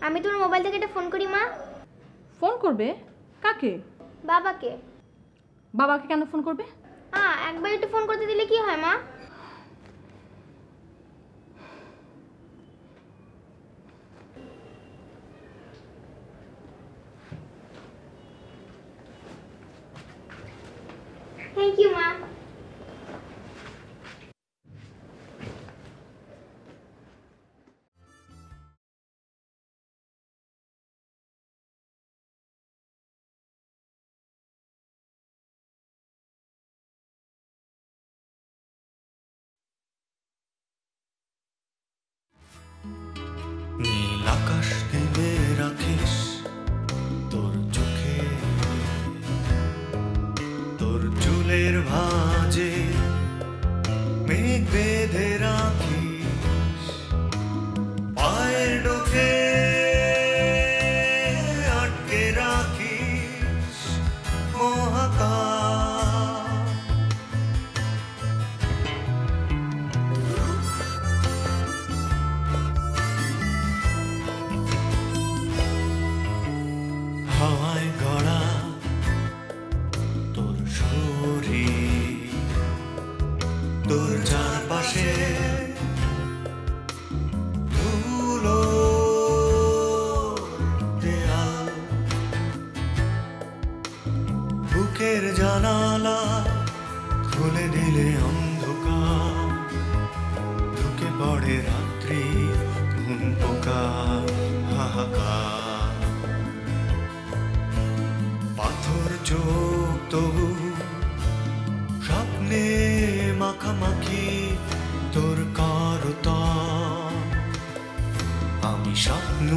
আমি তোমার মোবাইল থেকে একটা ফোন করি মা। ফোন করবে? কাকে? বাবাকে। বাবাকে কেন ফোন করবে? একবার একটু ফোন করতে দিলে কি হয় মা? থ্যাংক ইউ মা। নীল আকাশ দিলে রাখিস তোর চোখে, তোর চুলের ভাঁজে মেঘ বেঁধে রাখিস, পায়ের ডোকে আটকে রাখিস মহাকাশ। হাওয়ায় গড়া তোর শরীর, তোর চারপাশে ধুলো দেয়াল, বুকের জানালা খুলে দিলে অন্ধকার, ঢুকে পড়ে রাত্রি ঘুম পোকা হাহাকার। পাথর চোখ তবু স্বপ্নে মাখামাখি তোর করতাম, আমি স্বপ্ন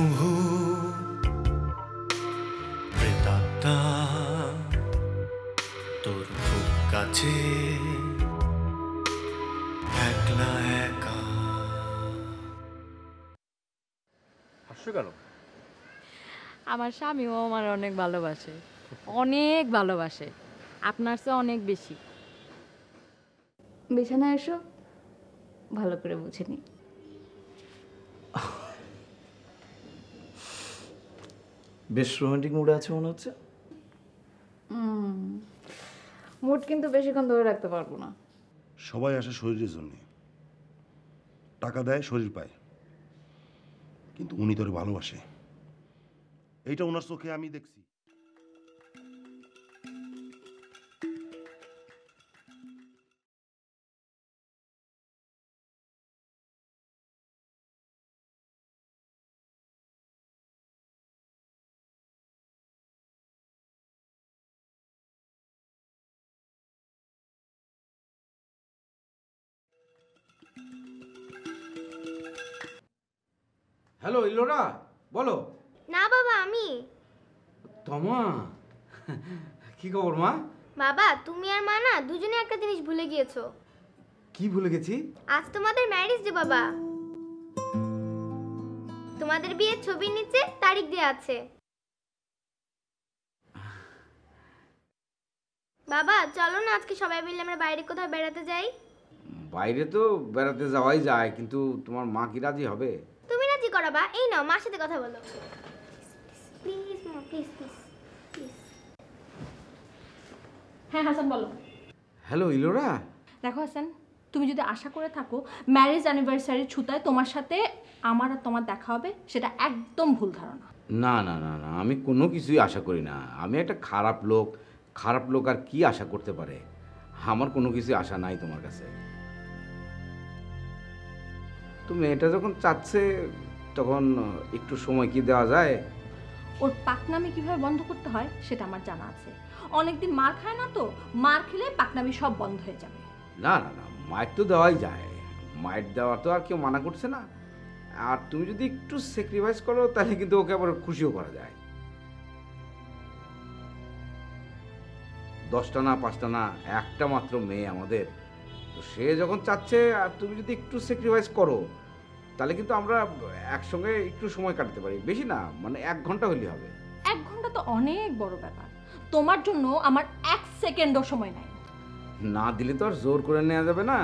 প্রেতাত্মা তোর খুব কাছে একলা একা। হাসছো কেন? আমার স্বামীও আমার অনেক ভালোবাসে, অনেক ভালোবাসে, আপনার চেয়ে অনেক বেশি। বিছানায় এসো, ভালো করে বুঝে নি। বেশ রোমান্টিক মুডে আছে মনে হচ্ছে। মুড কিন্তু বেশিক্ষণ ধরে রাখতে পারবো না। সবাই আসে শরীরের জন্য, টাকা দেয় শরীর পায়, কিন্তু উনি তোরে ভালোবাসে, এইটা ওনার চোখে আমি দেখছি। হ্যালো ইলোরা, বলো। না বাবা, আমি। তমা, কি খবর মা? বাবা, তুমি আর মা না দুজনে একটা জিনিস ভুলে গিয়েছো। কি ভুলে গেছি? আজ তোমাদের ম্যারেজ ডে বাবা। তোমাদের বিয়ের ছবির নিচে তারিখ দেয়া আছে। বাবা চলো না, আজকে সবাই মিলে আমরা বাইরে কোথাও বেড়াতে যাই। বাইরে তো বেড়াতে যাওয়াই যায়, কিন্তু তোমার মা কি রাজি হবে? তুমি রাজি করাবা। এই নাও, মার সাথে কথা বলো প্লিজ মা, প্লিজ প্লিজ প্লিজ। হ্যাঁ হাসান বলো। হ্যালো ইলোরা। দেখো হাসান, তুমি যদি আশা করে থাকো ম্যারেজ অ্যানিভার্সারির ছুতায় তোমার সাথে আমার আর তোমার দেখা হবে, সেটা একদম ভুল ধারণা। না না না না, আমি কোনো কিছুই আশা করি না। আমি একটা খারাপ লোক, খারাপ লোক আর কি আশা করতে পারে? আমার কোনো কিছুই আশা নাই তোমার কাছে। তো মেয়েটা যখন চাচ্ছে তখন একটু সময় কি দেওয়া যায়? ওর পাকনামি কিভাবে বন্ধ করতে হয় সেটা আমার জানা আছে। অনেকদিন মার খায় না তো, মার খেলে পাকনামি সব বন্ধ হয়ে যাবে। না না না, মায়ের তো দেওয়াই যায়, মায়ের দেওয়া তো আর কেউ মানা করছে না। আর তুমি যদি একটু স্যাক্রিফাইস করো তাহলে কিন্তু ওকে আবার খুশিও করা যায়। 10টা না 5টা না, একটা মাত্র মেয়ে আমাদের। তো সে যখন চাচ্ছে আর তুমি যদি একটু স্যাক্রিফাইস করো তাহলে কিন্তু আমরা একসঙ্গে একটু সময় কাটাতে পারি। বেশি না, মানে 1 ঘন্টা হলেই হবে। 1 ঘন্টা তো অনেক বড় ব্যাপার। তোমার জন্য আমার 1 সেকেন্ডও সময় নাই। না দিলে তো আর জোর করে নেওয়া যাবে না।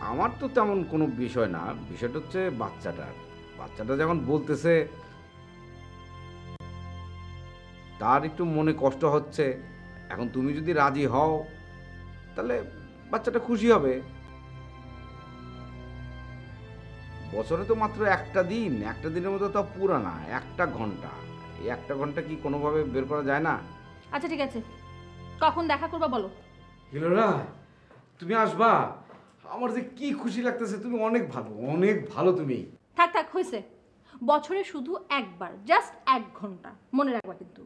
আমার তো তেমন কোনো বিষয় না, বিষয়টা হচ্ছে বাচ্চাটা যখন বলতেছে তার একটু মনে কষ্ট হচ্ছে। এখন তুমি যদি রাজি হও তাহলে বাচ্চাটা খুশি হবে। বছরে তো মাত্র একটা দিন, একটা দিনের মতো তাও পুরা না, 1 ঘন্টা। এই 1 ঘন্টা কি কোনোভাবে বের করা যায় না? আচ্ছা ঠিক আছে, কখন দেখা করবা বলো। হিলোরা, তুমি আসবা, আমার যে কি খুশি লাগতেছে। তুমি অনেক ভালো তুমি। থাক থাক হয়েছে, বছরে শুধু একবার, জাস্ট 1 ঘন্টা, মনে রাখবা কিন্তু।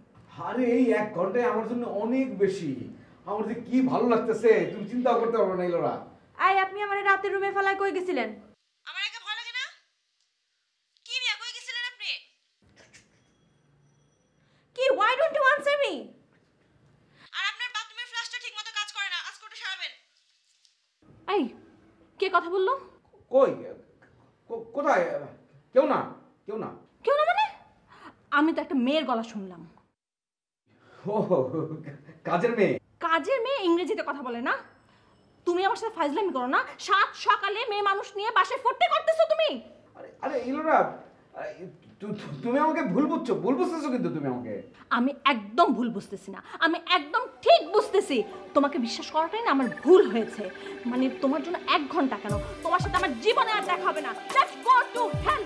আরে এই 1 ঘন্টায় আমার জন্য অনেক বেশি। আমার যে কি ভালো লাগতেছে তুমি চিন্তা করতে পারবে না ইলোরা। আই আপনি আমার রাতের রুমে ফেলায় কই গেছিলেন? আমার একা ভয় লাগে না? কি মিয়া কই গেছিলেন আপনি? কি why don't you answer me? আর আপনার বাথরুমের ফ্ল্যাশটা ঠিকমতো কাজ করে না, আজকে ওটা সারাবেন। এই কে কথা বললো? কই কোথায়? কেউ না। কেউ না মানে? আমি তো একটা মেয়ের গলা শুনলাম। ও কাজের মেয়ে? কাজের মেয়ে ইংরেজিতে কথা বলে না? তুমি আমার সাথে ফাজলামি করো না। 7 সকালে মেয়ে মানুষ নিয়ে বাসায় ফুটতে করতেছো তুমি। আরে ইলোরা, তুমি আমাকে ভুল বুঝতেছো কিন্তু তুমি আমাকে। আমি একদম ভুল বুঝতেছি না, আমি একদম ঠিক বুঝতেছি। তোমাকে বিশ্বাস করাটাই না আমার ভুল হয়েছে। মানে তোমার জন্য 1 ঘন্টা কেন, তোমার সাথে আমার জীবনে আর দেখা হবে না। Let's go to hell.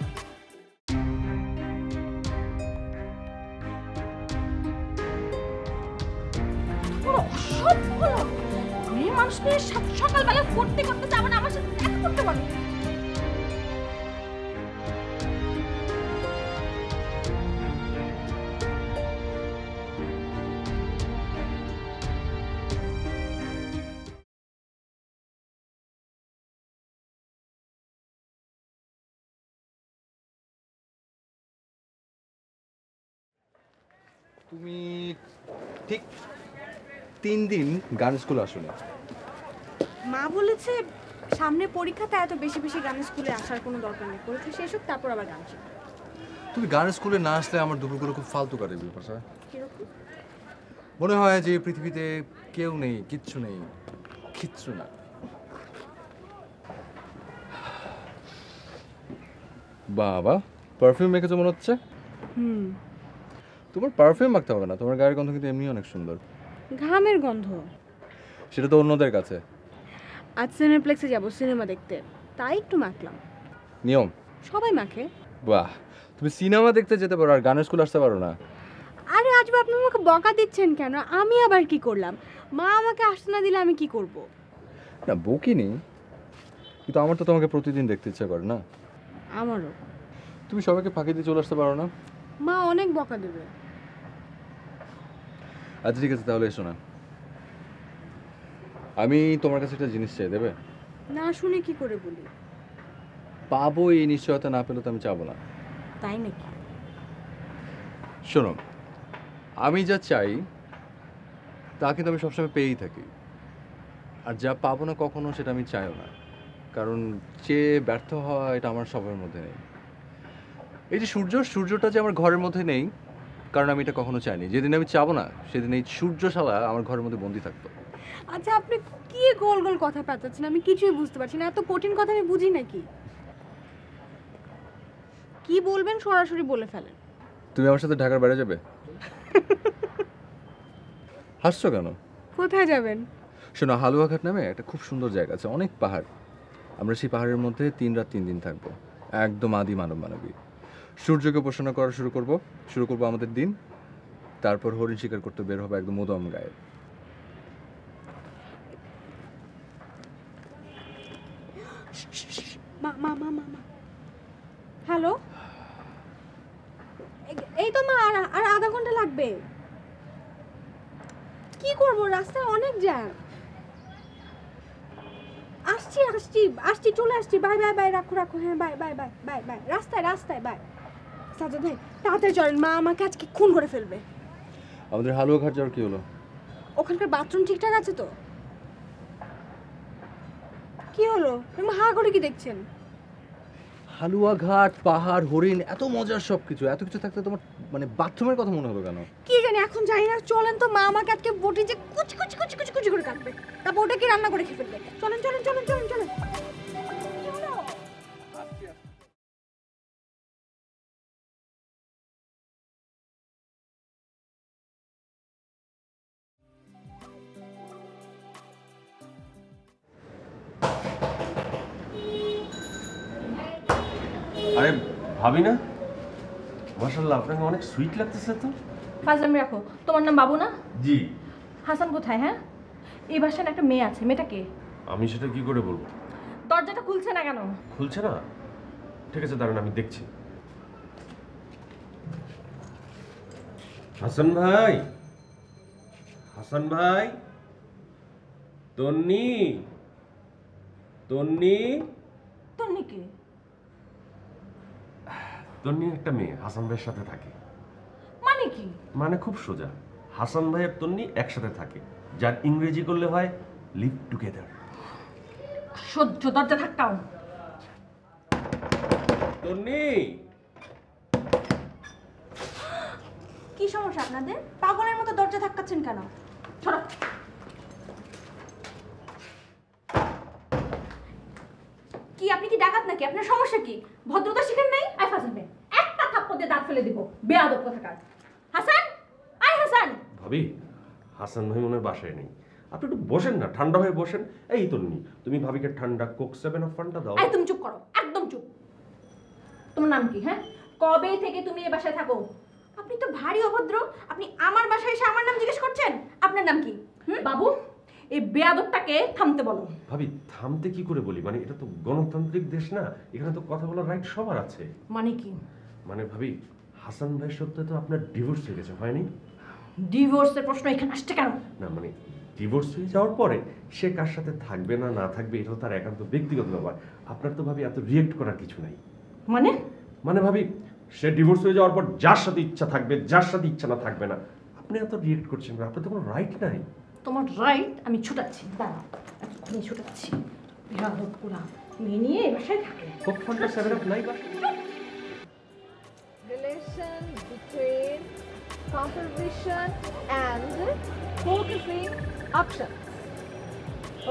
মেয়ে মানুষ নিয়ে সকালবেলা ফুটতে করতেছে, আবার আমার সাথে দেখা করতে পারো। তুমি ঠিক 3 দিন গান স্কুলে আসলে। মা বলেছে সামনে পরীক্ষাতে এত বেশি বেশি গান স্কুলে আসার কোনো দরকার নেই, পরীক্ষা শেষ হোক তারপর আবার গান শিখবে। তুমি গান স্কুলে না আসলে আমার দুপুরগুলো খুব ফালতু কাটে বিপাশা। কিরকম? মনে হয় যে পৃথিবীতে কেউ নেই, কিচ্ছু নেই, কিচ্ছু না। বাবা, পারফিউম মেখেছো মনে হচ্ছে। হুম, তোমার পারফিউম মাখতে হবে না, তোমার গায়ের গন্ধ কিন্তু এমনি অনেক সুন্দর। ঘামের গন্ধ। সেটা তো অন্যদের কাছে। আজ সিনেপ্লেক্সে যাব সিনেমা দেখতে, তাই একটু মাখলাম। নিয়ম। সবাই মাখে। বাহ, তুমি সিনেমা দেখতে যেতে পারো আর গানের স্কুল আসতে পারো না? আরে আজব, আপনি আমাকে বকা দিচ্ছেন কেন? আমি আবার কি করলাম? মা আমাকে আসতে না দিলে আমি কি করব? না বকিনি, কিন্তু আমার তো তোমাকে প্রতিদিন দেখতে ইচ্ছা করে না। আমারও। তুমি সবাইকে ফাঁকি দিয়ে চলে আসতে পারো না? মা অনেক বকা দেবে। আচ্ছা ঠিক আছে, তাহলে এসো না। আমি তোমার কাছে একটা জিনিস চাই, দেবে? না শুনে কি করে বলি? পাবো এই নিশ্চয়তা না পেলে তো আমি চাবো না। তাই নাকি? শোনো, আমি যা চাই তা কিন্তু আমি সবসময় পেয়েই থাকি, আর যা পাবো না কখনো সেটা আমি চাইও না, কারণ চেয়ে ব্যর্থ হওয়া এটা আমার সবার মধ্যে নেই। এই যে সূর্যটা যে আমার ঘরের মধ্যে নেই, কারণ আমি এটা কখনো চাইনি। যেদিন আমি চাবো না সেদিন এই সূর্যশালা আমার ঘরের মধ্যে বন্দি থাকতো। আচ্ছা আপনি কি গোল গোল কথা পেঁচাচ্ছেন? আমি কিছুই বুঝতে পারছি না। এত কঠিন কথা আমি বুঝি নাকি? কি বলবেন সরাসরি বলে ফেলেন। তুমি আমার সাথে ঢাকার বাইরে যাবে? হাসছো কেন? কোথায় যাবেন? শোনো, হালুয়াঘাট নামে একটা খুব সুন্দর জায়গা আছে, অনেক পাহাড়। আমরা সেই পাহাড়ের মধ্যে 3 রাত 3 দিন থাকবো, একদম আদি মানবী। সূর্যকে উপাসনা করা শুরু করবো আমাদের দিন। তারপর হরিণ শিকার করতে বের হবে একদম উদম গায়ে। হ্যালো, এই তো মা, আর আধা ঘন্টা লাগবে। কি করব, রাস্তায় অনেক জ্যাম। আসছি চলে আসছি। বাই রাখো। হ্যাঁ বাই। রাস্তায় বাই। সাজা ভাই তাড়াতাড়ি চলেন, মা আমাকে আজকে খুন করে ফেলবে। আমাদের হালুয়াঘাট যাওয়ার কি হলো? ওখানকার বাথরুম ঠিকঠাক আছে তো? কি হলো, তুমি হা করে কি দেখছেন? হালুয়াঘাট, পাহাড়, হরিণ, এত মজার এত কিছু থাকতে তোমার মানে বাথরুমের কথা মনে হলো কেন? কি জানি, এখন জানি না। চলেন তো, মা আমাকে আজকে বটি যে কুচি করে কাটবে, তারপর ওটাকে রান্না করে খেয়ে ফেলবে। চলেন। কি হলো? আরে ভাবি না, মাশাআল্লাহ আপনাকে অনেক সুইট লাগতেছে তো। ফাজলামি রাখো। তোমার নাম বাবু না? জি। হাসান কোথায়? হ্যাঁ, এই বাসায় একটা মেয়ে আছে। মেয়েটা কে? আমি সেটা কি করে বলবো? দরজাটা খুলছে না কেন? খুলছে না? ঠিক আছে দাঁড়ান, আমি দেখছি। হাসান ভাই, তন্নি কে? তন্নি একটা মেয়ে হাসান ভাইয়ের সাথে থাকে। মানে কি? মানে খুব সোজা, হাসান ভাই আর তন্নি একসাথে থাকে, যার ইংরেজি করলে হয় লিভ টুগেদার। সহ্য, দরজা ধাক্কাও। তন্নি, কি সমস্যা আপনাদের? পাগলের মতো দরজা ধাক্কাচ্ছেন কেন? ছড়া। কি আপনি কি ডাকাত নাকি? আপনার সমস্যা কি? ভদ্রতা শিখেন নাই? আই ফাজল মেয়ে, একটা থাপ্পড় দিয়ে দাঁত ফেলে দিব। বেয়াদব কোথাকার। হাসান, হাসান। ভাবি, হাসান ভাই মনে হয় বাসায় নেই। আপনি একটু বসেন না, ঠান্ডা হয়ে বসেন। এই তন্নি, তুমি ভাবিকে ঠান্ডা কোক 7 অফ ফান্টা দাও। এই তুমি চুপ করো, একদম চুপ। তোমার নাম কি? হ্যাঁ, কবে থেকে তুমি এই বাসায় থাকো? আপনি তো ভারী অভদ্র। আপনি আমার বাসায় এসে আমার নাম জিজ্ঞেস করছেন? আপনার নাম কি? বাবু, এই বেয়াদবটাকে থামতে বলো। ভাবি থামতে কি করে বলি? মানে এটা তো গণতান্ত্রিক দেশ না, এখানে তো কথা বলার রাইট সবার আছে। মানে কি? মানে ভাবি, হাসান ভাই সত্ত্বে তো আপনার ডিভোর্স হয়ে গেছে, হয়নি? ডিভোর্সের প্রশ্ন এখানে আসছে কেন? না মানে ডিভোর্স হয়ে যাওয়ার পরে সে কার সাথে থাকবে না না থাকবে এটা তার একান্ত ব্যক্তিগত ব্যাপার। আপনার তো ভাবি এত রিয়েক্ট করার কিছু নাই। মানে ভাবি, সে ডিভোর্স হয়ে যাওয়ার পর যার সাথে ইচ্ছা থাকবে, যার সাথে ইচ্ছা না থাকবে না, আপনি এত রিয়েক্ট করছেন, আপনার তো কোনো রাইট নাই। তোমার রাইট আমি ছুটাচ্ছি। দাঁড়াও, আমি ছুটাচ্ছি। বেয়াদব পুরা মেয়ে নিয়ে এই বাসায় থাকে। কোক ফান্টা 7 অফ নাই বাসায়। Relation between composition and focusing options.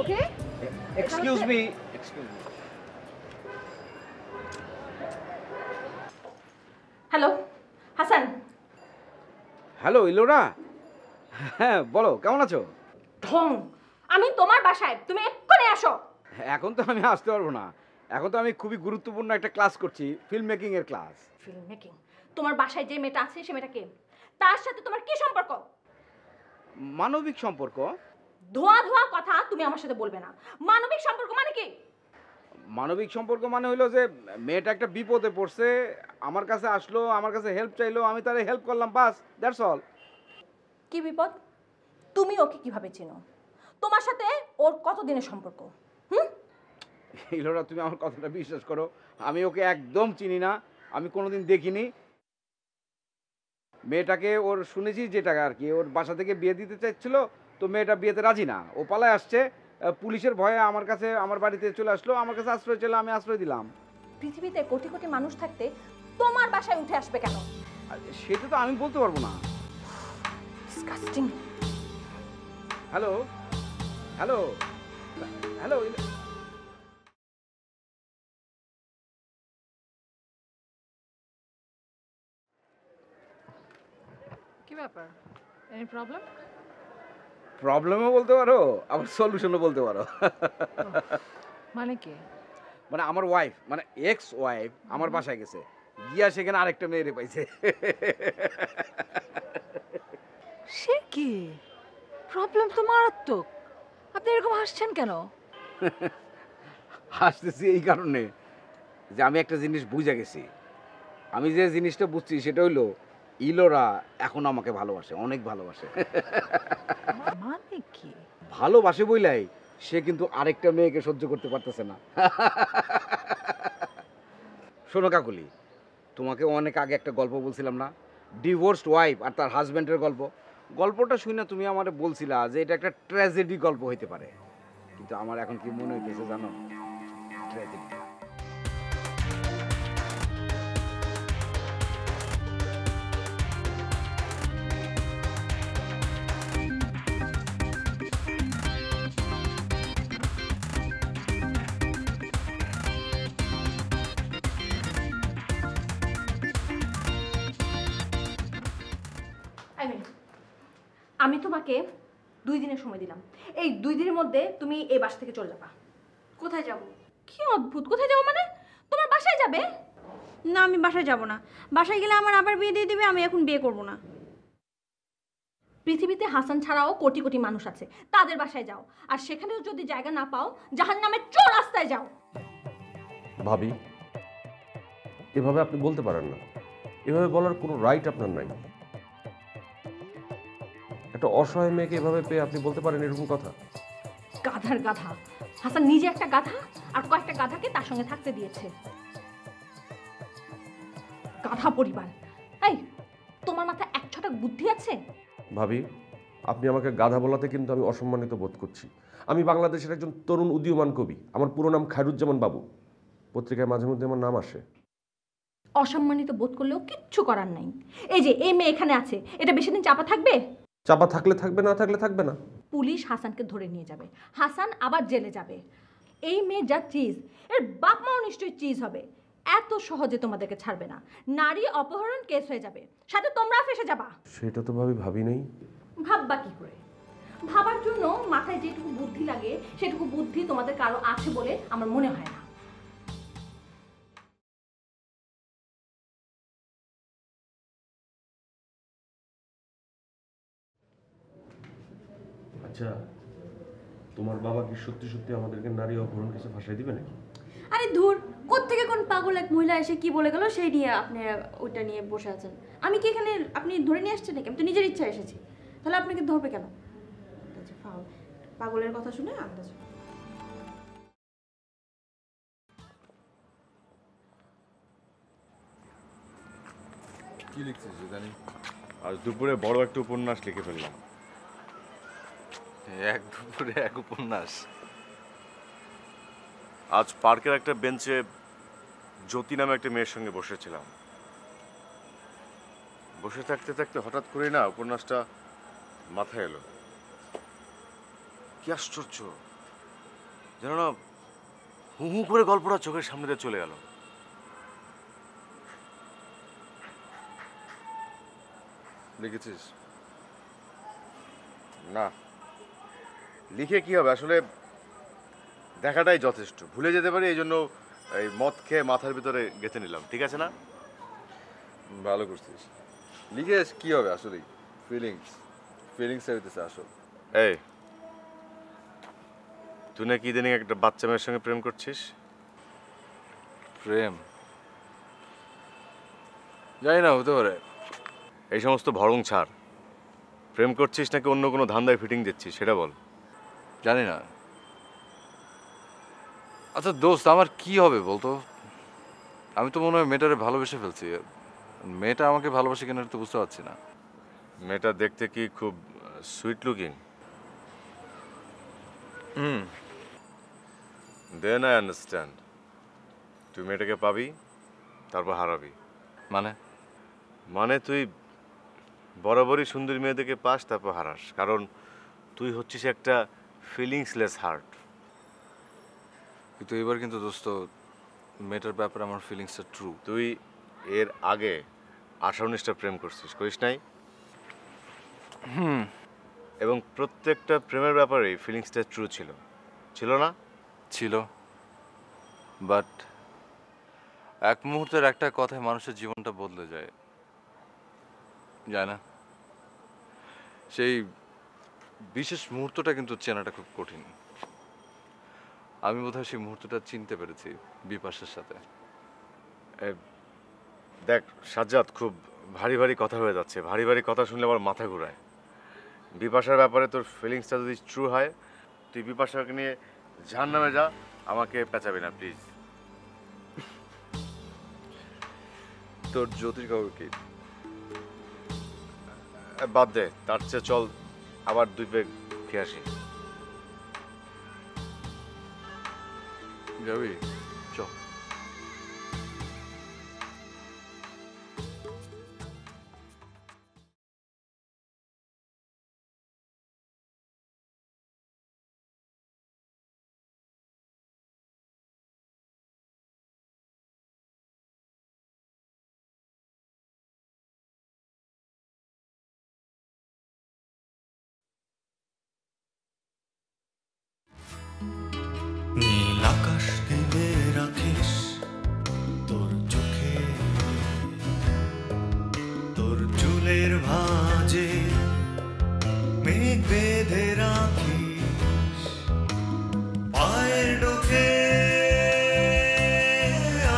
Okay? Excuse me. Hello Ilora, হ্যাঁ বলো কেমন আছো? ঢং, আমি তোমার বাসায়, তুমি এক্ষুনি আসো। এখন তো আমি আসতে পারবো না, এখন তো আমি খুবই গুরুত্বপূর্ণ একটা ক্লাস করছি, ফিল্ম মেকিং এর ক্লাস। Film making? তোমার বাসায় যে মেয়েটা আছে সে মেয়েটা কে? তার সাথে তোমার কি সম্পর্ক? মানবিক সম্পর্ক। ধোয়া ধোয়া কথা তুমি আমার সাথে বলবে না। মানবিক সম্পর্ক মানে কি? মানবিক সম্পর্ক মানে হলো যে মেয়েটা একটা বিপদে পড়ছে, আমার কাছে আসলো, আমার কাছে হেল্প চাইলো, আমি তারে হেল্প করলাম, বাস দ্যাটস অল। কি বিপদ? তুমি ওকে কিভাবে চেনো? তোমার সাথে ওর কতদিনের সম্পর্ক? ইলোরা তুমি আমার কথাটা বিশ্বাস করো, আমি ওকে একদম চিনি না, আমি কোনোদিন দেখিনি। মেয়েটাকে ওর শুনেছি যেটা আর কি, ওর বাসা থেকে বিয়ে দিতে চাইছিল, তো মেয়েটা বিয়েতে রাজি না, ও পালায় আসছে, পুলিশের ভয়ে আমার কাছে, আমার বাড়িতে চলে আসলো, আমার কাছে আশ্রয় ছিল, আমি আশ্রয় দিলাম। পৃথিবীতে কোটি কোটি মানুষ থাকতে তোমার বাসায় উঠে আসবে কেন? সেটা তো আমি বলতে পারবো না। ডিসকাস্টিং। হ্যালো হ্যালো হ্যালো, কি ব্যাপার? Any problem? প্রবলেমও বলতে পারো, আবার সলিউশনও বলতে পারো। মানে কি? মানে আমার ওয়াইফ, মানে এক্স ওয়াইফ আমার বাসায় গেছে, গিয়া সেখানে আরেকটা মেয়েরে পাইছে। সে কি? প্রবলেম তো মারাত্মক। আপনি এরকম হাসছেন কেন? হাসতেছি এই কারণে যে আমি একটা জিনিস বুঝে গেছি। আমি যে জিনিসটা বুঝছি সেটা হইলো ইলোরা এখন আমাকে ভালোবাসে, অনেক ভালোবাসে। মানে কি? ভালোবাসে বইলাই সে কিন্তু আরেকটা মেয়েকে সহ্য করতে পারতেছে না। শোনো কাকুলি, তোমাকে অনেক আগে একটা গল্প বলছিলাম না, ডিভোর্সড ওয়াইফ আর তার হাজব্যান্ডের গল্প। গল্পটা শুনে তুমি আমারে বলছিলা যে এটা একটা ট্র্যাজেডি গল্প হইতে পারে, কিন্তু আমার এখন কি মনে হইতেছে জানো, ট্র্যাজেডি। আমি তোমাকে 2 দিনের সময় দিলাম, এই 2 দিনের মধ্যে তুমি এই বাসা থেকে চলে যাবা। কোথায় যাব? কি অদ্ভুত, কোথায় যাবো মানে? তোমার বাসায় যাবে? না, আমি বাসায় যাব না। বাসায় গেলে আমার আবার বিয়ে দিয়ে দিবে, আমি এখন বিয়ে করব না। পৃথিবীতে হাসান ছাড়াও কোটি কোটি মানুষ আছে, তাদের বাসায় যাও। আর সেখানেও যদি জায়গা না পাও, জাহান্নামের চোর রাস্তায় যাও। ভাবি, এভাবে আপনি বলতে পারেন না, এভাবে বলার কোনো রাইট আপনার নাই। একটা অসহায় মেয়েকে এভাবে পেয়ে আপনি বলতে পারেন এরকম কথা? গাধার গাধা হাসান নিজে একটা গাধা, আর কয়েকটা গাধাকে তার সঙ্গে থাকতে দিয়েছে। গাধা পরিবার। এই, তোমার মাথায় এক ছটাক বুদ্ধি আছে? ভাবি, আপনি আমাকে গাধা বলাতে কিন্তু আমি অসম্মানিত বোধ করছি। আমি বাংলাদেশের একজন তরুণ উদীয়মান কবি, আমার পুরো নাম খায়রুজ্জামান বাবু, পত্রিকায় মাঝে মধ্যে আমার নাম আসে। অসম্মানিত বোধ করলেও কিচ্ছু করার নাই। এই যে এই মেয়ে এখানে আছে, এটা বেশি দিন চাপা থাকবে? চাপা থাকলে থাকবে, না থাকলে থাকবে না। পুলিশ হাসানকে ধরে নিয়ে যাবে, হাসান আবার জেলে যাবে। এই মেয়ে যা চিজ, এর বাপ মাও নিশ্চয়ই চিজ হবে। এত সহজে তোমাদেরকে ছাড়বে না, নারী অপহরণ কেস হয়ে যাবে, সাথে তোমরা ফেসে যাবা। সেটা তো ভাবি নেই। ভাববা কি করে? ভাবার জন্য মাথায় যেটুকু বুদ্ধি লাগে সেটুকু বুদ্ধি তোমাদের কারো আছে বলে আমার মনে হয় না। আচ্ছা, তোমার বাবা কি সত্যি সত্যি আমাদেরকে নারী অপহরণ কেসে ফাঁসাই দিবে নাকি? আরে ধুর, কোত্থেকে কোন পাগল এক মহিলা এসে কি বলে গেল সেই নিয়ে আপনি ওইটা নিয়ে বসে আছেন। আমি কি এখানে আপনি ধরে নিয়ে আসছেন নাকি? আমি তো নিজের ইচ্ছা এসেছি, তাহলে আপনাকে ধরবে কেন? পাগলের কথা শুনে আন্দাজ। কি লিখছিস জানি? আজ দুপুরে বড় একটা উপন্যাস লিখে ফেললাম। এক দুপুরে এক উপন্যাস? আজ পার্কের একটা বেঞ্চে জ্যোতি নামে একটা মেয়ের সঙ্গে বসেছিলাম। বসে থাকতে থাকতে হঠাৎ করে না উপন্যাসটা মাথায় এলো। কি আশ্চর্য, যেন না হু হু করে গল্পটা চোখের সামনে দিয়ে চলে গেল। লিখেছিস? না, লিখে কি হবে, আসলে দেখাটাই যথেষ্ট। ভুলে যেতে পারি, এই জন্য এই মদ খেয়ে মাথার ভিতরে গেঁথে নিলাম। ঠিক আছে না? ভালো করছিস। লিখে কি হবে, আসলেই ফিলিংস হইতেছে আসল। এই, তুই নাকি ইদানিং একটা বাচ্চা মেয়ের সঙ্গে প্রেম করছিস? প্রেম? জানি না, হতে পারে। এই সমস্ত ভরং ছাড়। প্রেম করছিস নাকি অন্য কোনো ধান্দায় ফিটিং দিচ্ছিস সেটা বল। জানি না। আচ্ছা দোস্ত, আমার কি হবে বলতো? আমি তো মনে হয় মেয়েটারে ভালোবেসে ফেলছি। মেয়েটা আমাকে ভালোবাসে কিনা তো বুঝতে পারছি না। মেয়েটা দেখতে কি খুব sweet looking? Then I understand. তুই মেয়েটাকে পাবি, তারপর হারাবি। মানে তুই বরাবরই সুন্দরী মেয়েদেরকে পাস, তারপর হারাস, কারণ তুই হচ্ছিস একটা ফিলিংসলেস হার্ট। কিন্তু এবার কিন্তু দোস্ত, মেয়েটার ব্যাপারে আমার ফিলিংসটা ট্রু। তুই এর আগে 18-19টা প্রেম করছিস, করিস নাই? এবং প্রত্যেকটা প্রেমের ব্যাপারে ফিলিংসটা ট্রু ছিল, ছিল না? ছিল, বাট এক মুহূর্তের একটা কথায় মানুষের জীবনটা বদলে যায়, যায় না? সেই বিশেষ মুহূর্তটা কিন্তু চেনাটা খুব কঠিন। আমি বোধহয় সেই মুহূর্তটা চিনতে পেরেছি বিপাশার সাথে। দেখ সাজ্জাদ, খুব ভারী ভারী কথা হয়ে যাচ্ছে। ভারী ভারী কথা শুনলে আমার মাথা ঘুরায়। বিপাশার ব্যাপারে তোর ফিলিংসটা যদি ট্রু হয়, তুই বিপাশাকে নিয়ে জাহান্নামে যা, আমাকে পেঁচাবি না প্লিজ। তোর জ্যোতির খবর কি? বাদ দে, তার চেয়ে চল আবার 2 পেগ খেয়ে আসি। যাবি? চল। নীল আকাশ ঢেলে রাখিস তোর চোখে, তোর চুলের ভাঁজে মেঘ বেঁধে রাখিস, পায়ের ডোকে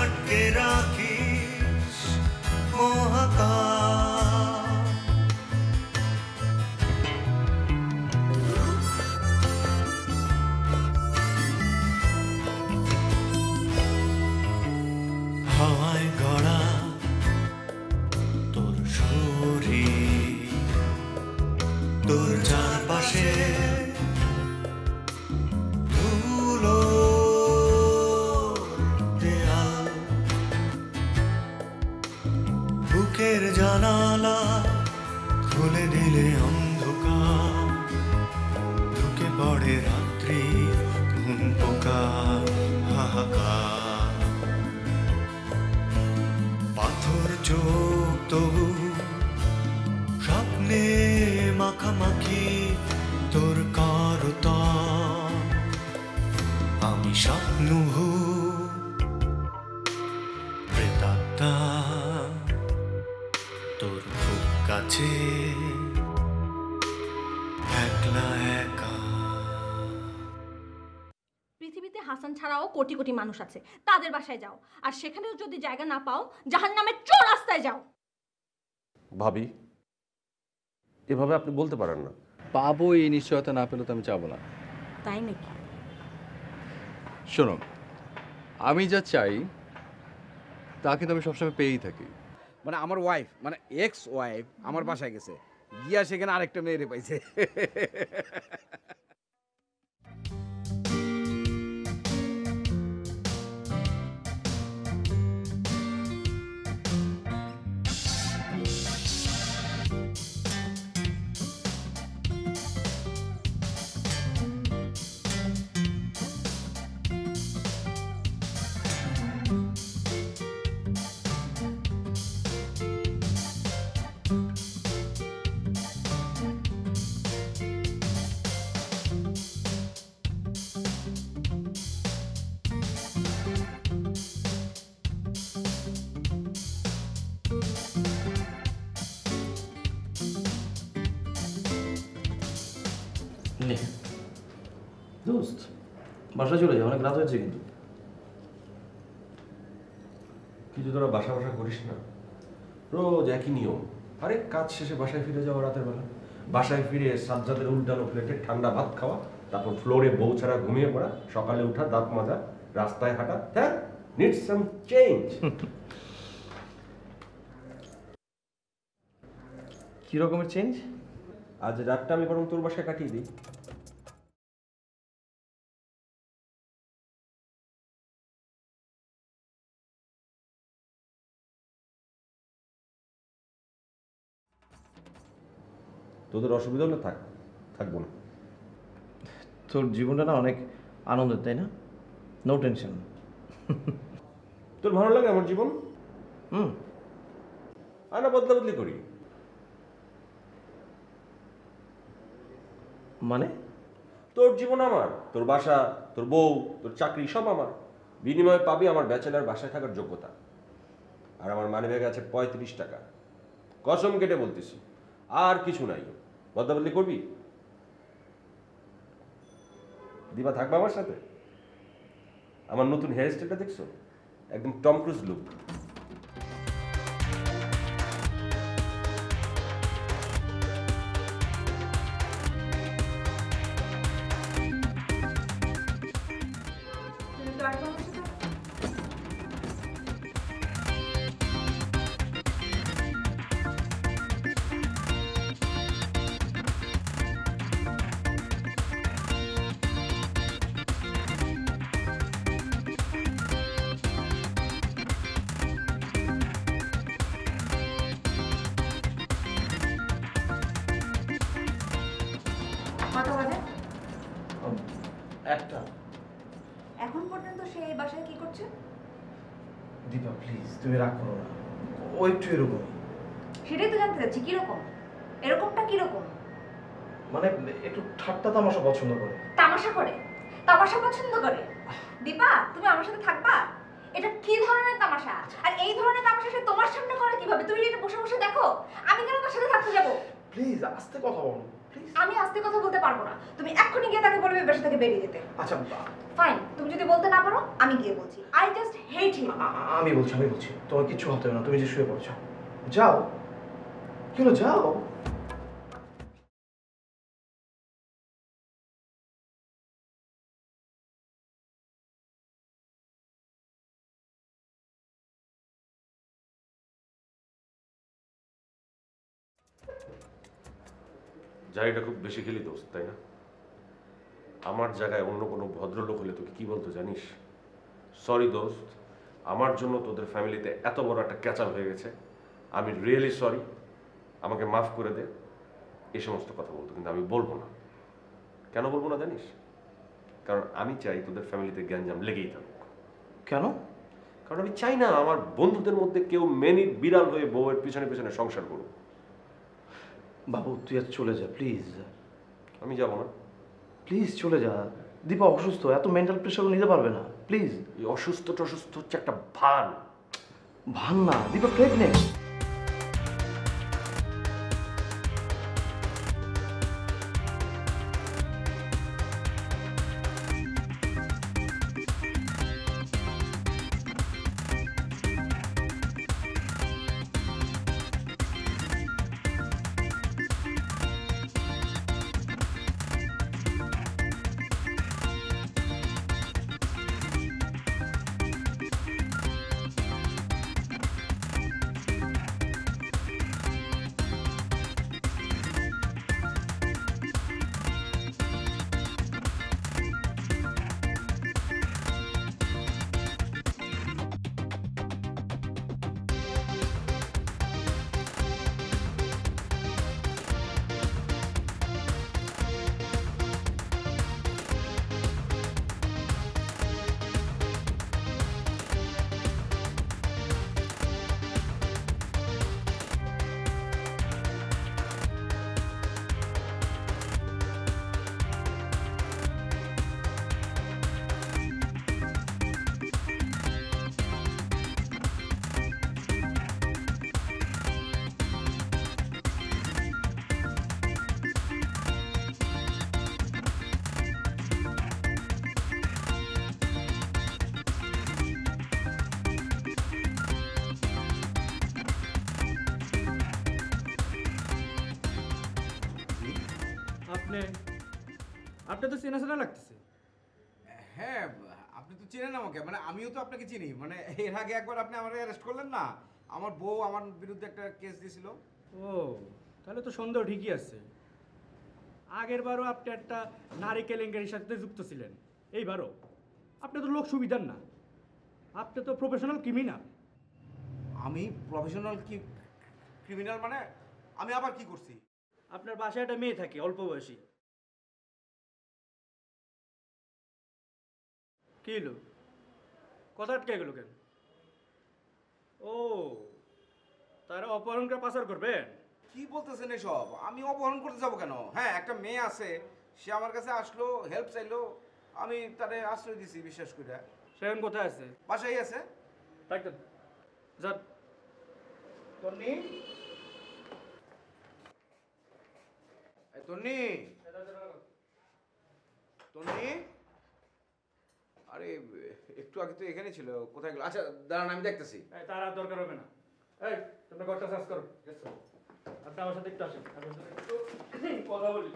আটকে রাখিস মহাকাশ। হাওয়ায় গড়া তোর শরীর, তোর চারপাশে ধুলো দেয়াল, বুকের জানালা খুলে দিলে অন্ধকার, ঢুকে পড়ে রাত্রি ঘুম পোকা হাহাকার। পাথর চোখ তবু স্বপ্নে মাখামাখি তোর করতাম, আমি স্বপ্ন প্রেতাত্মা তোর খুব কাছে একলা একা। পৃথিবীতে হাসান ছাড়াও কোটি কোটি মানুষ আছে, তাদের বাসায় যাও, আর সেখানেও যদি জায়গা না পাও, জাহান্নামের চোর রাস্তায় যাও। ভাবি, এভাবে আপনি বলতে পারেন না। পাবো এই নিশ্চয়তা না পেলে তো আমি চাবো না। তাই নাকি? শোনো, আমি যা চাই তা কিন্তু আমি সবসময় পেয়েই থাকি। মানে আমার ওয়াইফ, মানে এক্স ওয়াইফ আমার বাসায় গেছে, গিয়া সেখানে আরেকটা মেয়েরে পাইছে। বুঝলি দোস্ত, বাসায় চলে যা, অনেক রাত হয়েছে কিন্তু। কিন্তু তোরা বাসা করিস না, রোজ একই নিয়ম। আরে কাজ শেষে বাসায় ফিরে যাওয়া রাতের বেলা, বাসায় ফিরে সাজ্জাদের উল্টানো প্লেটে ঠান্ডা ভাত খাওয়া, তারপর ফ্লোরে বউ ছাড়া ঘুমিয়ে পড়া, সকালে উঠা দাঁত মাজা, রাস্তায় হাঁটা। হ্যাঁ, নিডস সাম চেঞ্জ। কি রকমের চেঞ্জ? আজ রাতটা আমি বরং তোর বাসায় কাটিয়ে দিই। তোদের অসুবিধা হলে থাকবো না। তোর জীবনটা না অনেক আনন্দের, তাই না? No tension. তোর ভালো লাগে আমার জীবন? না বদলা বদলি করি। মানে তোর জীবন আমার, তোর বাসা, তোর বউ, তোর চাকরি সব আমার। বিনিময়ে পাবি আমার ব্যাচেলার বাসায় থাকার যোগ্যতা। আর আমার মানি ব্যাগে আছে 35 টাকা। কসম কেটে বলতেছি, আর কিছু নাই। বদলা বদলি করবি? দিবা থাকবে আমার সাথে? আমার নতুন হেয়ার স্টাইলটা দেখছো? একদম টম ক্রুজ লুক। একটা। এখন পর্যন্ত সে এই বাসায় কি করছে? দীপা প্লিজ, তুমি রাগ করো না, ও একটু এরকম। সেটাই তো জানতে চাচ্ছি, কিরকম? এরকমটা কিরকম? মানে একটু ঠাট্টা তামাশা পছন্দ করে। তামাশা করে? তামাশা পছন্দ করে? দীপা, তুমি আমার সাথে থাকবা? এটা কি ধরনের তামাশা? আর এই ধরনের তামাশা সে তোমার সামনে করে কিভাবে? তুমি এটা বসে বসে দেখো, আমি কেন তার সাথে থাকতে যাব? প্লিজ আস্তে কথা বলো। আমি আস্তে কথা বলতে পারবো না। তুমি এক্ষুনি গিয়ে তাকে বলবে বাসা থেকে বেরিয়ে যেতে। আচ্ছা ফাইন, তুমি যদি বলতে না পারো আমি গিয়ে বলছি। আই জাস্ট হেট হিম। আমি বলছি তোমার কিছু হতে হবে না, তুমি যে শুয়ে পড়ছো। যাও, কি হলো, যাও। জারিটা খুব বেশি খেলি দোস্ত, তাই না? আমার জায়গায় অন্য কোনো ভদ্রলোক হলে তোকে কি বলতো জানিস? সরি দোস্ত, আমার জন্য তোদের ফ্যামিলিতে এত বড় একটা ক্যাচাল হয়ে গেছে, আমি রিয়েলি সরি, আমাকে মাফ করে দে, এই সমস্ত কথা বলতো। কিন্তু আমি বলবো না। কেন বলবো না জানিস? কারণ আমি চাই তোদের ফ্যামিলিতে গ্যাঞ্জাম লেগেই থাকুক। কেন? কারণ আমি চাই না আমার বন্ধুদের মধ্যে কেউ মেনির বিড়াল হয়ে বউয়ের পিছনে পিছনে সংসার করুক। বাবু তুই আর চলে যা প্লিজ। আমি যাব না। প্লিজ চলে যা। দীপা অসুস্থ, এত মেন্টাল প্রেশারও নিতে পারবে না, প্লিজ। এই অসুস্থ টসুস্থ হচ্ছে একটা ভান। ভান না, দীপা প্রেগনেন্ট। আপনি আপনি তো চেনা চেনা লাগতেছে। হ্যাঁ, আপনি তো চেনেন আমাকে, মানে আমিও তো আপনাকে চিনি। মানে এর আগে একবার আপনি আমাকে অ্যারেস্ট করলেন না, আমার বউ আমার বিরুদ্ধে একটা কেস দিয়েছিল। ও তাহলে তো সন্দেহ ঠিকই আছে। আগের বারও আপনি একটা নারী কেলেঙ্কারির সাথে যুক্ত ছিলেন, এইবারও আপনি তো লোক সুবিধার না, আপনি তো প্রফেশনাল ক্রিমিনাল। আমি প্রফেশনাল ক্রিমিনাল মানে আমি আবার কি করছি? আপনার বাসায় একটা মেয়ে থাকে অল্প বয়সী। কি হলো, কথা আটকে গেল কেন? ও তারা অপহরণ করে পাচার করবেন? কি বলতেছেন এসব? আমি অপহরণ করতে যাব কেন? হ্যাঁ, একটা মেয়ে আছে, সে আমার কাছে আসলো, হেল্প চাইলো, আমি তারে আশ্রয় দিছি বিশ্বাস করে। সে এখন কোথায় আছে? বাসায় আছে। তাই তো যা তন্নি, তন্নি, তন্নি, আরে একটু আগে তো এখানে ছিল, কোথায় গেল? আচ্ছা দাঁড়ান, আমি দেখতেছি। তার আর দরকার হবে না। এই তোমরা ঘরটা সার্চ করো। আপনি আমার সাথে একটু আসেন, আপনার সাথে একটু কথা বলি।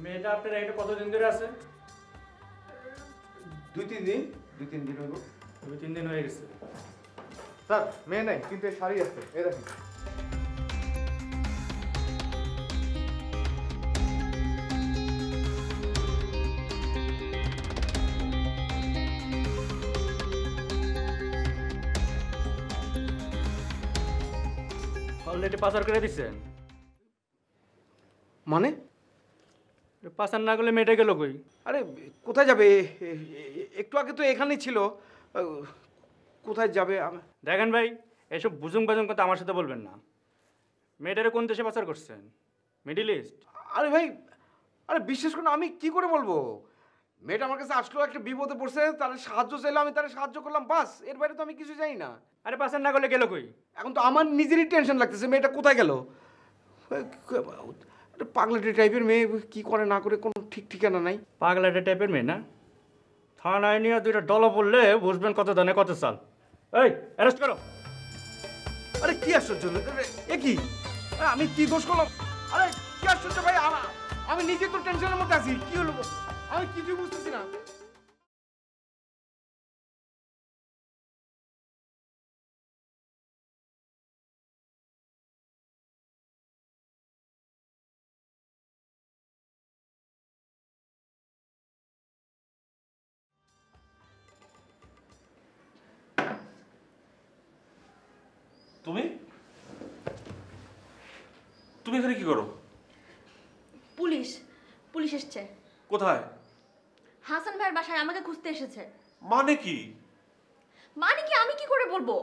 মেয়েটা আপনার এটা কতদিন ধরে আছে? 2-3 দিন। 2-3 দিন হইব। 2-3 দিন হয়ে গেছে। স্যার মেয়ে নাই, কিন্তু এই শাড়ি আছে, এই দেখেন। অলরেডি পাচার করে দিচ্ছেন? মানে পাচার না করলে মেয়েটা গেল কই? আরে কোথায় যাবে? একটু আগে তো এখানেই ছিল, কোথায় যাবে? দেখেন ভাই, এসব বুজুং বাজুং কথা আমার সাথে বলবেন না। মেয়েটারে কোন দেশে পাচার করছেন? Middle east? আরে ভাই, আরে বিশ্বাস করুন, আমি কি করে বলবো? মেয়েটা আমার কাছে আসলো, একটা বিপদে পড়ছে, তার সাহায্য চাইলো, আমি তার সাহায্য করলাম, বাস। এর বাইরে তো আমি কিছু জানি না। আরে পাচার না করলে গেল কই? এখন তো আমার নিজেরই টেনশন লাগতেছে, মেয়েটা কোথায় গেল? পাগলাটে টাইপের মেয়ে, কি করে না করে কোনো ঠিক ঠিকানা নাই। পাগলাটে টাইপের মেয়ে না? থানায় নিয়ে দুইটা ডলা পড়লে বুঝবেন কত দানে কত চাল। এই অ্যারেস্ট করো। আরে কি আশ্চর্য, এ কি? আমি কি দোষ করলাম? আরে কি আশ্চর্য ভাই, আমি নিজে তো টেনশনের মধ্যে আছি। কি হলো আমি কিছুই বুঝতেছি না। তুমি তুমি এখানে কি করো? পুলিশ পুলিশ এসছে। কোথায়? হাসান ভাইয়ের বাসায় আমাকে খুঁজতে এসেছে। মানে কি? মানে কি আমি কি করে বলবো?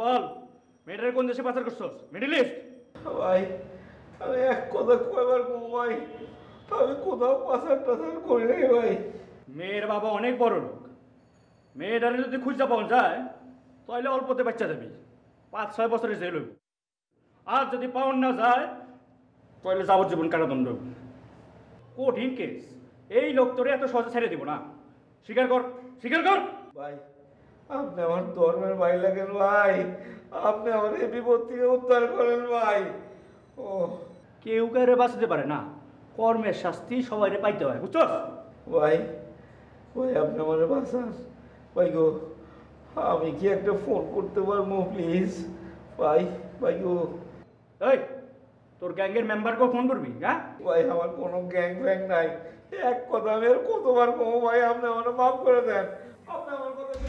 বল, মেয়েটারে কোন দেশে পাচার করছস? Middle east? ভাই আমি এক কথা কয়বার বলবো ভাই, আমি কোথাও পাচার টাচার করি নাই ভাই। মেয়ের বাবা অনেক বড় লোক, মেয়েটারে যদি খুঁজতে পাওয়া যায় তাহলে অল্পতে বাচ্চা দেবি, 5-6 বছরের জেল হইব। আর যদি পাওয়া না যায় তাহলে যাবজ্জীবন কারাদণ্ড। কঠিন কেস, এই লোক তোরে এত সহজে ছেড়ে দিব না। স্বীকার কর, স্বীকার কর। ভাই আপনি আমার ধর্মের ভাই লাগেন ভাই, আপনি আমার এই বিপদ থেকে উদ্ধার করেন ভাই। ও কেউ কারে বাঁচাতে পারে না, কর্মের শাস্তি সবাইরে পাইতে হয়, বুঝছো? ভাই ভাই আপনি আমার বাঁচান ভাই গো, আমি কি একটা ফোন করতে পারবো প্লিজ ভাই? ভাই গো এই তোর গ্যাংয়ের মেম্বারকে ফোন করবি? হ্যাঁ ভাই আমার কোনো গ্যাং ফ্যাং নাই, এক কথা আমি আর কতবার কমো ভাই, আপনি আমার মাফ করে দেন, আপনি আমার কথা কি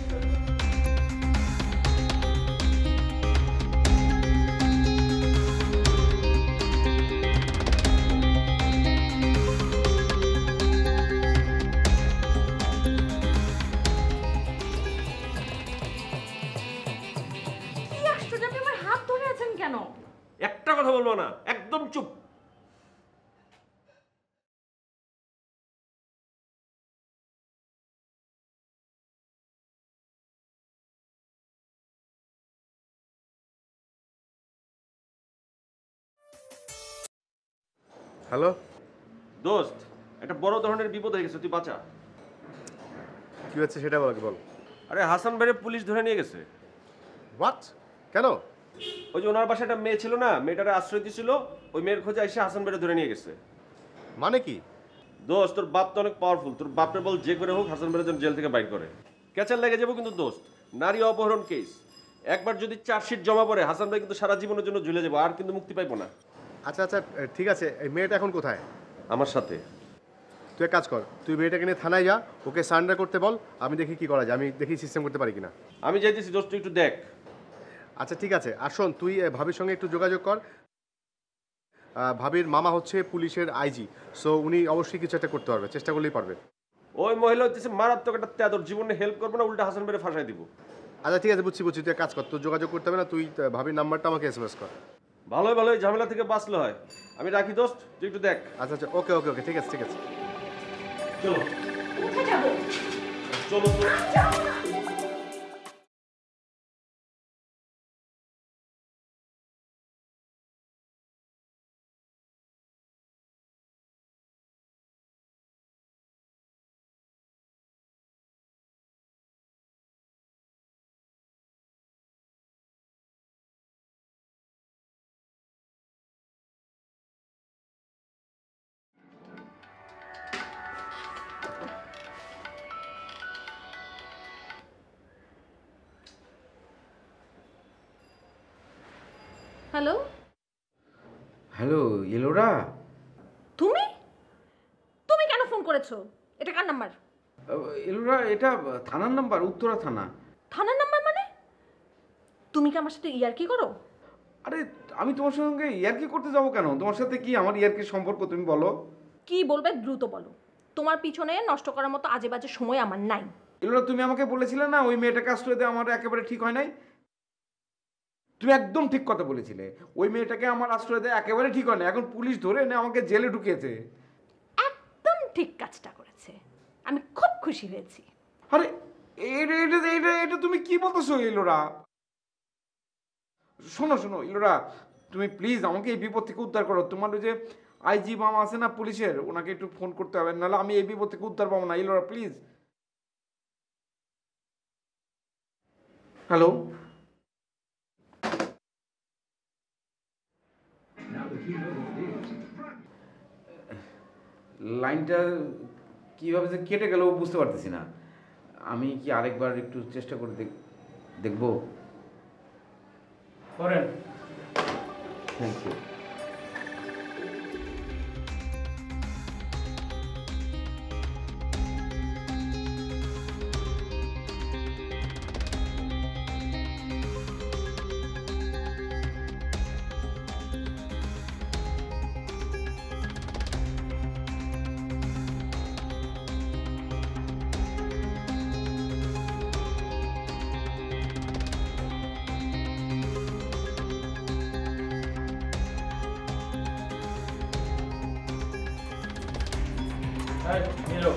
আশ্চর্য, আপনি আমার হাত ধরে আছেন কেন? একটা কথা বলবো না, একদম চুপ। হ্যালো দোস্ত, একটা বড় ধরনের বিপদ হয়ে গেছে, তুই বাঁচা। কি হচ্ছে সেটা বল বল। আরে হাসান ভাইরে পুলিশ ধরে নিয়ে গেছে। হোয়াট? কেন? ওই যে ওনার বাসায় একটা মেয়ে ছিল না, মেয়েটারে আশ্রয় দিয়েছিল, ওই মেয়ের খোঁজে এসে হাসান ভাইরে ধরে নিয়ে গেছে। মানে কি? দোস্ত তোর বাপ তো অনেক পাওয়ারফুল, তোর বাপরে বল যে করে হোক হাসান ভাইরে যেন জেল থেকে বাইর করে। ক্যাচার লেগে যাবো কিন্তু দোস্ত, নারী অপহরণ কেস। একবার যদি চার্জশিট জমা পড়ে হাসান ভাই কিন্তু সারা জীবনের জন্য ঝুলে যাবো, আর কিন্তু মুক্তি পাইবো না। আচ্ছা আচ্ছা ঠিক আছে, এই মেয়েটা এখন কোথায়? আমার সাথে। তুই এক কাজ কর, তুই মেয়েটাকে নিয়ে থানায় যা, ওকে সারেন্ডার করতে বল, আমি দেখি কি করা যায়, আমি দেখি সিস্টেম করতে পারি কিনা। আমি যাইতেছি দোস্ত, তুই একটু দেখ। আচ্ছা ঠিক আছে, আর শোন তুই ভাবির সঙ্গে একটু যোগাযোগ কর। ভাবির মামা হচ্ছে পুলিশের আইজি, সো উনি অবশ্যই কিছু একটা করতে পারবে, চেষ্টা করলেই পারবে। ওই মহিলা হচ্ছে মারাত্মক একটা তেদর, জীবনে হেল্প করবো না, উল্টা হাসান ভাইরে ফাঁসাই দিব। আচ্ছা ঠিক আছে, বুঝছি বুঝছি, তুই এক কাজ কর, তোর যোগাযোগ করতে হবে না, তুই ভাবির নাম্বারটা আমাকে এসএমএস কর। ভালোই ভালোই, ঝামেলা থেকে বাঁচলে হয়। আমি রাখি দোস্ত, তুই একটু দেখ। আচ্ছা আচ্ছা ওকে ওকে ওকে, ঠিক আছে ঠিক আছে। চলো কোথায় যাবো? চলো হ্যালো হ্যালো ইলোরা, তুমি তুমি কেন ফোন করেছো? এটা কার নাম্বার? ইলোরা এটা থানার নাম্বার, উত্তরা থানা। থানার নাম্বার মানে? তুমি কি আমার সাথে ইয়ার্কি করো? আরে আমি তোমার সঙ্গে ইয়ার্কি করতে যাবো কেন? তোমার সাথে কি আমার ইয়ার্কির সম্পর্ক তুমি বলো? কি বলবে দ্রুত বলো, তোমার পিছনে নষ্ট করার মতো আজে বাজে সময় আমার নাই। ইলোরা তুমি আমাকে বলেছিলে না ওই মেয়েটাকে আশ্রয় দেওয়া আমার একেবারে ঠিক হয় নাই? তুমি একদম ঠিক কথা বলেছিলে, ওই মেয়েটাকে আমার আশ্রয় দেওয়া একেবারে ঠিক হয় না, এখন পুলিশ ধরে এনে আমাকে জেলে ঢুকিয়েছে। একদম ঠিক কাজটা করেছে, আমি খুব খুশি হয়েছি। আরে এটা এটা এটা এটা তুমি কি বলতেছো ইলোরা? শোনো শোনো ইলোরা, তুমি প্লিজ আমাকে এই বিপদ থেকে উদ্ধার করো। তোমার ওই যে আইজি মামা আছে না পুলিশের, ওনাকে একটু ফোন করতে হবে, নাহলে আমি এই বিপদ থেকে উদ্ধার পাবো না। ইলোরা প্লিজ। হ্যালো, লাইনটা কীভাবে যে কেটে গেল বুঝতে পারতেছি না। আমি কি আরেকবার একটু চেষ্টা করে দেখবো? করেন। Thank you. নিলো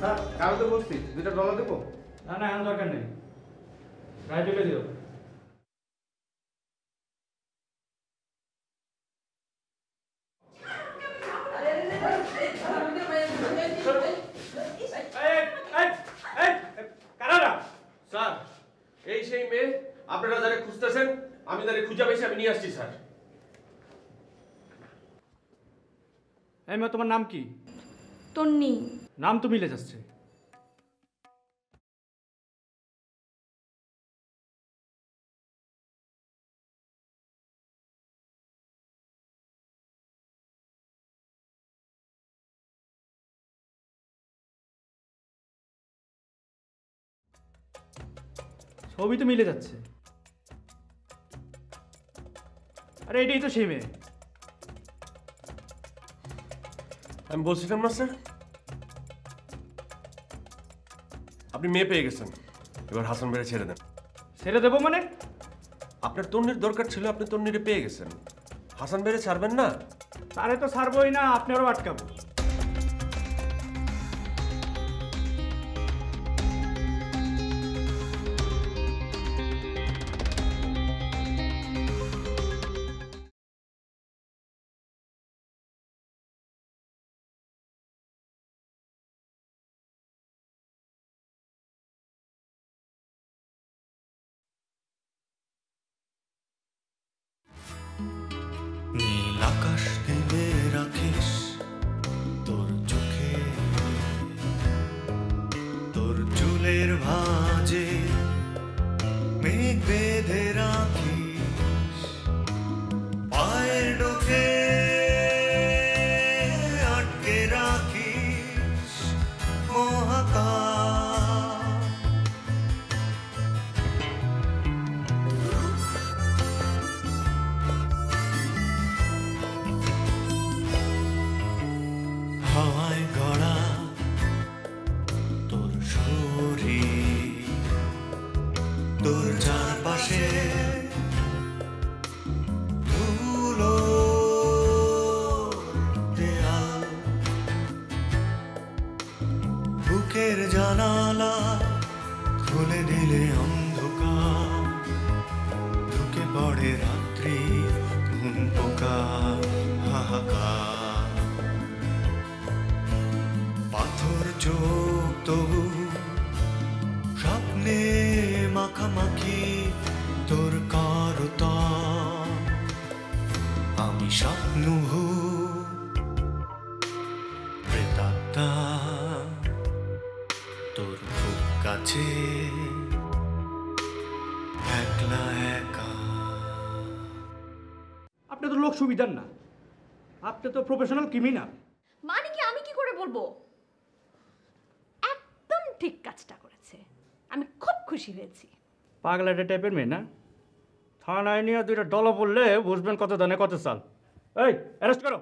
স্যার কাল তো বলছি $2 দেবো। না না এখন দরকার নেই, রায় চলে দিও। স্যার এই সেই মেয়ে আপনারা যারা খুঁজতেছেন, আমি যারা খুঁজে পেয়েছি আমি নিয়ে আসছি স্যার। এই মেয়ে, তোমার নাম কি? তন্নি। নাম তো মিলে যাচ্ছে। ছবি তো মিলে যাচ্ছে। আরে এটাই তো সেই মেয়ে। আমি বলছিলাম না স্যার, আপনি মেয়ে পেয়ে গেছেন, এবার হাসান ভাইরে ছেড়ে দেন। ছেড়ে দেবো মানে? আপনার তন্নির দরকার ছিল, আপনি তন্নিরে পেয়ে গেছেন, হাসান ভাইরে ছাড়বেন না? তারে তো ছাড়বই না, আপনি আরও আটকাবো। নীল আকাশ দিলে রাখিস তোর চোখে, তোর চুলের ভাঁজে মেঘ বেঁধে রাখিস, পায়ের ডোকে আটকে রাখিস মহাকাশ। হাওয়ায় গড়া তোর শরীর, তোর চারপাশে ধুলো দেয়াল, বুকের জানালা খুলে দিলে অন্ধকার, ঢুকে পড়ে রাত্রি ঘুম পোকা হাহাকার। পাথর চোখ তবু স্বপ্নে মাখামাখি তোর কারতান, আমি স্বপ্ন প্রেতাত্মা তোর খুব কাছে একলা একা। আপনি তো লোক সুবিধার না, আপনি তো প্রফেশনাল ক্রিমিনাল। মানে কি, আমি কি করে বলবো? একদম ঠিক কাজটা করেছে, আমি খুব খুশি হয়েছি। পাগলাটে টাইপের মেয়ে না? থানায় নিয়ে দুইটা ডলা পড়লে বুঝবেন কত দানে কত চাল। এই অ্যারেস্ট করো।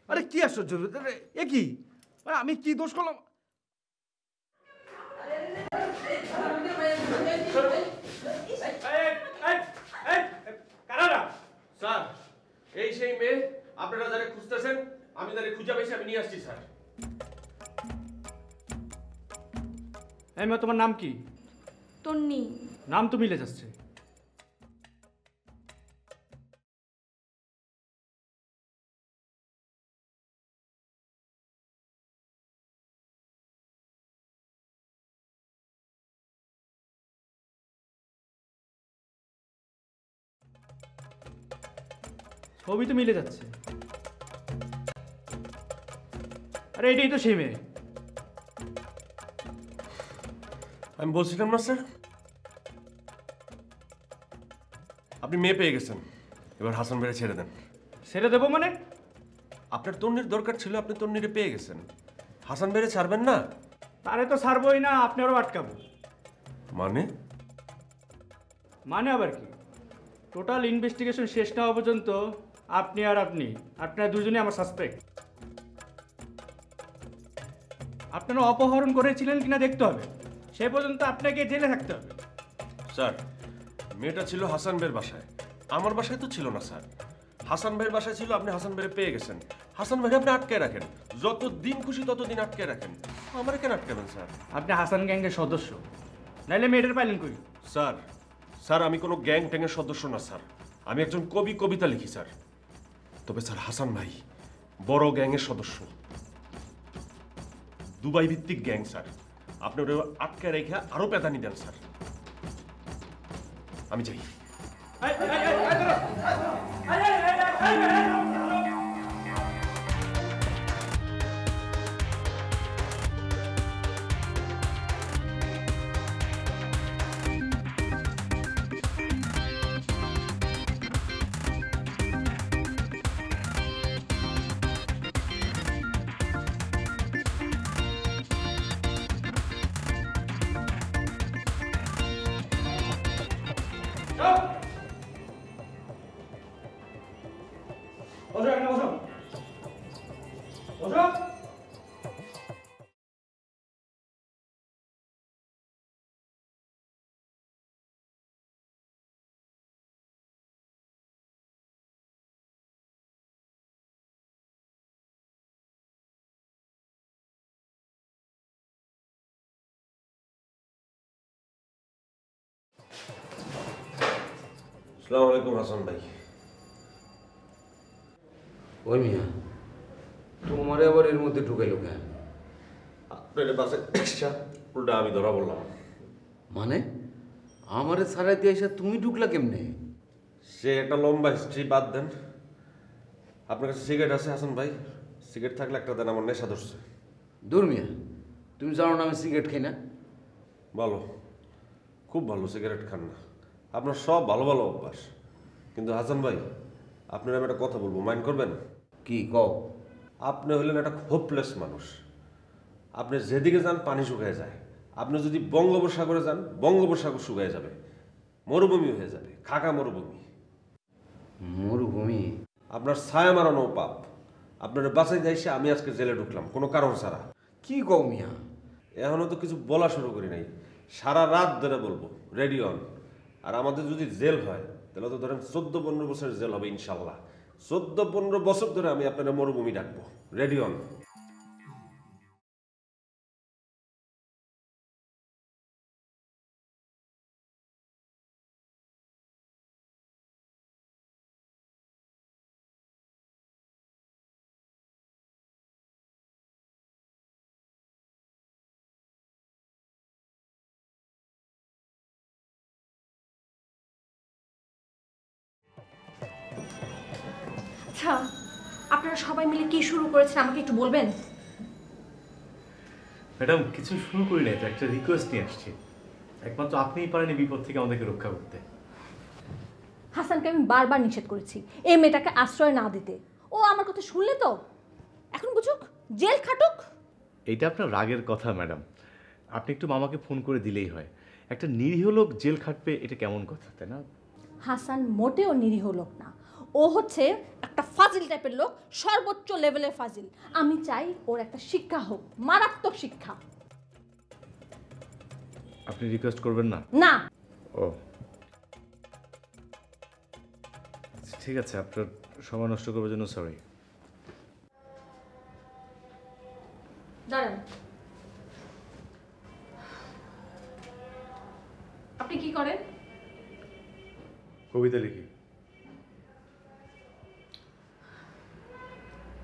আরে কি আশ্চর্য, এ কি, আমি কি দোষ করলাম? স্যার এই সেই মেয়ে আপনারা যারা খুঁজতেছেন, আমি যারা খুঁজে পেয়েছি আমি নিয়ে আসছি স্যার। এই মেয়ে, তোমার নাম কি? তন্নি। নাম তো মিলে যাচ্ছে। ছবি তো মিলে যাচ্ছে। আরে এটাই তো সেই মেয়ে। আমি বলছিলাম না স্যার, আপনি মেয়ে পেয়ে গেছেন, এবার হাসান ভাইরে ছেড়ে দেন। ছেড়ে দেবো মানে? আপনার তন্নির দরকার ছিল, আপনি তন্নিরে পেয়ে গেছেন, হাসান ভাইরে ছাড়বেন না? তারে তো ছাড়বই না, আপনি আরও আটকাবো। মানে? মানে আবার কি? টোটাল ইনভেস্টিগেশন শেষ না হওয়া পর্যন্ত আপনি আর আপনারা দুজনেই আমার সাসপেক্ট। আপনারা অপহরণ করেছিলেন কিনা দেখতে হবে, সে পর্যন্ত আপনাকে জেলে থাকতে হবে। স্যার মেয়েটা ছিল হাসান ভাইয়ের বাসায়, আমার বাসায় তো ছিল না স্যার। হাসান ভাইয়ের বাসায় ছিল, আপনি হাসান ভাইয়ের পেয়ে গেছেন। হাসান ভাইকে আপনি আটকে রাখেন, যত দিন খুশি তত দিন আটকে রাখেন। আমার কেন আটকাবেন স্যার? আপনি হাসান গ্যাংয়ের সদস্য, নাইলে মেয়েটার পাইলেন কই? স্যার স্যার আমি কোনো গ্যাং ট্যাংয়ের সদস্য না স্যার, আমি একজন কবি, কবিতা লিখি স্যার। তবে স্যার হাসান ভাই বড় গ্যাংয়ের সদস্য, দুবাই ভিত্তিক গ্যাং স্যার। আপনি ওটা আটকে রেখে আরো পেদানি দেন স্যার। আমি যাই। আসসালামু আলাইকুম হাসান ভাই। ওই মিয়া, তোমারে আবার এর মধ্যে ঢুকাইলো কেন? আপনার বাসে উল্টা আমি ধরা বললাম। মানে আমারে ছাড়াই দিয়ে এসে তুমি ঢুকলা কেমনে? সে একটা লম্বা হিস্ট্রি, বাদ দেন। আপনার কাছে সিগারেট আছে হাসান ভাই? সিগারেট থাকলে একটা দেন, আমার নেশা ধরছে। দূর মিয়া, তুমি জানো না আমি সিগারেট খাই না? ভালো, খুব ভালো, সিগারেট খান না। আপনার সব ভালো ভালো অভ্যাস। কিন্তু হাসান ভাই আপনার আমি একটা কথা বলবো, মাইন্ড করবেন? কি কও? আপনি হলেন একটা হোপলেস মানুষ। আপনি যেদিকে যান পানি শুকিয়ে যায়। আপনি যদি বঙ্গোপসাগরে যান, বঙ্গোপসাগর শুকিয়ে যাবে, মরুভূমি হয়ে যাবে, খাকা মরুভূমি। মরুভূমি? আপনার ছায়া মারানো পাপ। আপনার বাসায় যাইছে আমি আজকে জেলে ঢুকলাম কোনো কারণ ছাড়া। কি কও মিয়া? এখনো তো কিছু বলা শুরু করি নাই, সারা রাত ধরে বলবো, রেডি অন। আর আমাদের যদি জেল হয় তাহলে তো ধরেন 14-15 বছরের জেল হবে ইনশাল্লাহ। 14-15 বছর ধরে আমি আপনারা মরুভূমি ডাকবো, রেডি অন। আচ্ছা, আপনারা সবাই মিলে কি শুরু করেছেন আমাকে একটু বলবেন? ম্যাডাম কিছু শুরু করি নাই তো, একটা রিকোয়েস্ট নিয়ে আসছি। একমাত্র আপনিই পারেন এই বিপদ থেকে আমাদেরকে রক্ষা করতে। হাসানকে আমি বারবার নিষেধ করেছি এই মেয়েটাকে আশ্রয় না দিতে। ও আমার কথা শুনলে তো, এখন বুঝুক, জেল খাটুক। এইটা আপনার রাগের কথা ম্যাডাম, আপনি একটু মামাকে ফোন করে দিলেই হয়। একটা নিরীহ লোক জেল খাটবে, এটা কেমন কথা, তাই না? হাসান মোটেও নিরীহ লোক না, ও হচ্ছে একটা ফাজিল টাইপের লোক, সর্বোচ্চ লেভেলের ফাজিল। আমি চাই ওর একটা শিক্ষা হোক, মারাত্মক শিক্ষা। আপনি রিকোয়েস্ট করবেন না? না। ও ঠিক আছে, আপনার সময় নষ্ট করার জন্য সরি। দাঁড়ান, আপনি কি করেন? কবিতা লিখি।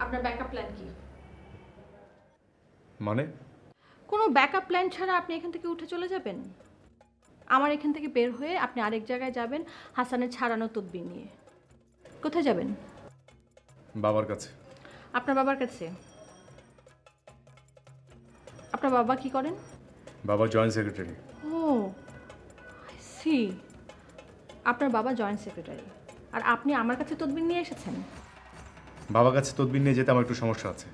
আপনার ব্যাকআপ প্ল্যান কি? মানে? কোনো ব্যাকআপ প্ল্যান ছাড়া আপনি এখান থেকে উঠে চলে যাবেন? আমার এখান থেকে বের হয়ে আপনি আরেক জায়গায় যাবেন হাসানের ছাড়ানো তদবির নিয়ে। কোথায় যাবেন? বাবার কাছে। আপনার বাবার কাছে? আপনার বাবা কি করেন? বাবা joint secretary. Oh I see, আপনার বাবা জয়েন্ট সেক্রেটারি, আর আপনি আমার কাছে তদবির নিয়ে এসেছেন? বাবার কাছে তদবির নিয়ে যেতে আমার একটু সমস্যা আছে।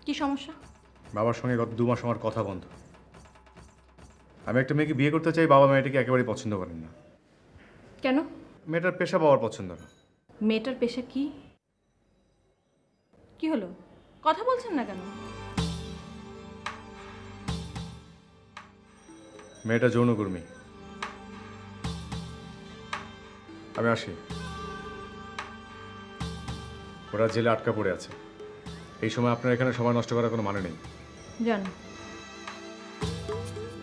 কি সমস্যা? বাবার সঙ্গে গত 2 মাস আমার কথা বন্ধ। আমি একটা মেয়েকে বিয়ে করতে চাই, বাবা মেয়েটাকে একেবারেই পছন্দ করেন না। কেন? মেয়েটার পেশা বাবার পছন্দ না। মেয়েটার পেশা কি? কি হলো, কথা বলছেন না কেন? মেয়েটা যৌনকর্মী। আমি আসি। ওরা জেলে আটকা পড়ে আছে। এই সময় আপনার এখানে সময় নষ্ট করার কোনো মানে নেই। জান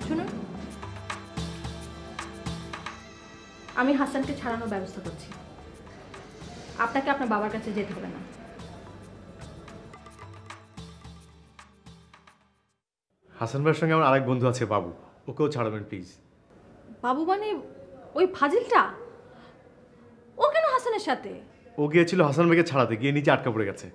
শুনুন, আমি হাসানকে ছাড়ানোর ব্যবস্থা করছি। আপনাকে আপনার বাবার কাছে যেতে হবে না। হাসান ভাইয়ের সঙ্গে আমার আরেক বন্ধু আছে বাবু, ওকেও ছাড়াবেন প্লিজ। বাবু মানে ওই ফাজিলটা? ও কেন হাসানের সাথে? ও গিয়েছিল হাসান ভাইকে ছাড়াতে, গিয়ে নিচে আটকা পড়ে গেছে।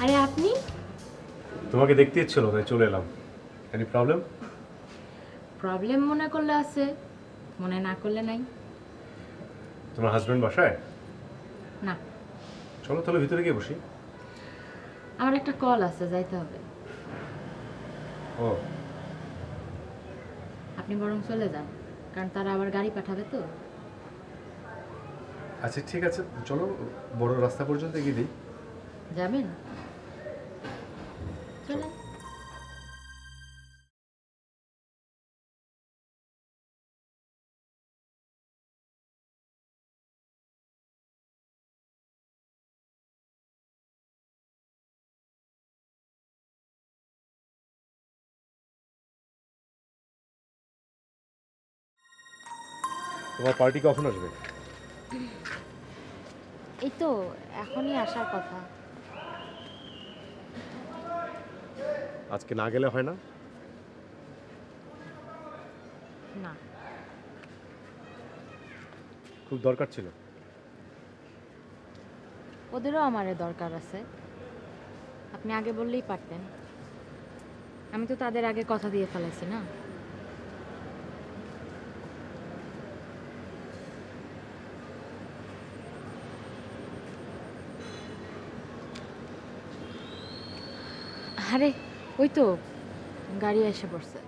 আরে আপনি? তোমাকে দেখতে ইচ্ছিল তাই চলে এলাম। Any problem? প্রবলেম মনে করলে আছে, মনে না করলে নাই। তোমার হাজবেন্ড বাসায়? না। চলো তাহলে ভিতরে গিয়ে বসি। আমার একটা কল আছে, যাইতে হবে। ও আপনি বরং চলে যান, কারণ তারা আবার গাড়ি পাঠাবে তো। আচ্ছা ঠিক আছে, চলো বড় রাস্তা পর্যন্ত এগিয়ে দিই। যাবেন? চলে। তোমার পার্টি কখন আসবে? এই তো এখনই আসার কথা। আজকে না গেলে হয় না? না, খুব দরকার ছিল। ওদেরও আমারে দরকার আছে। আপনি আগে বললেই পারতেন। আমি তো তাদের আগে কথা দিয়ে ফেলাইছি না। আরে ওই তো গাড়ি এসে পড়ছে।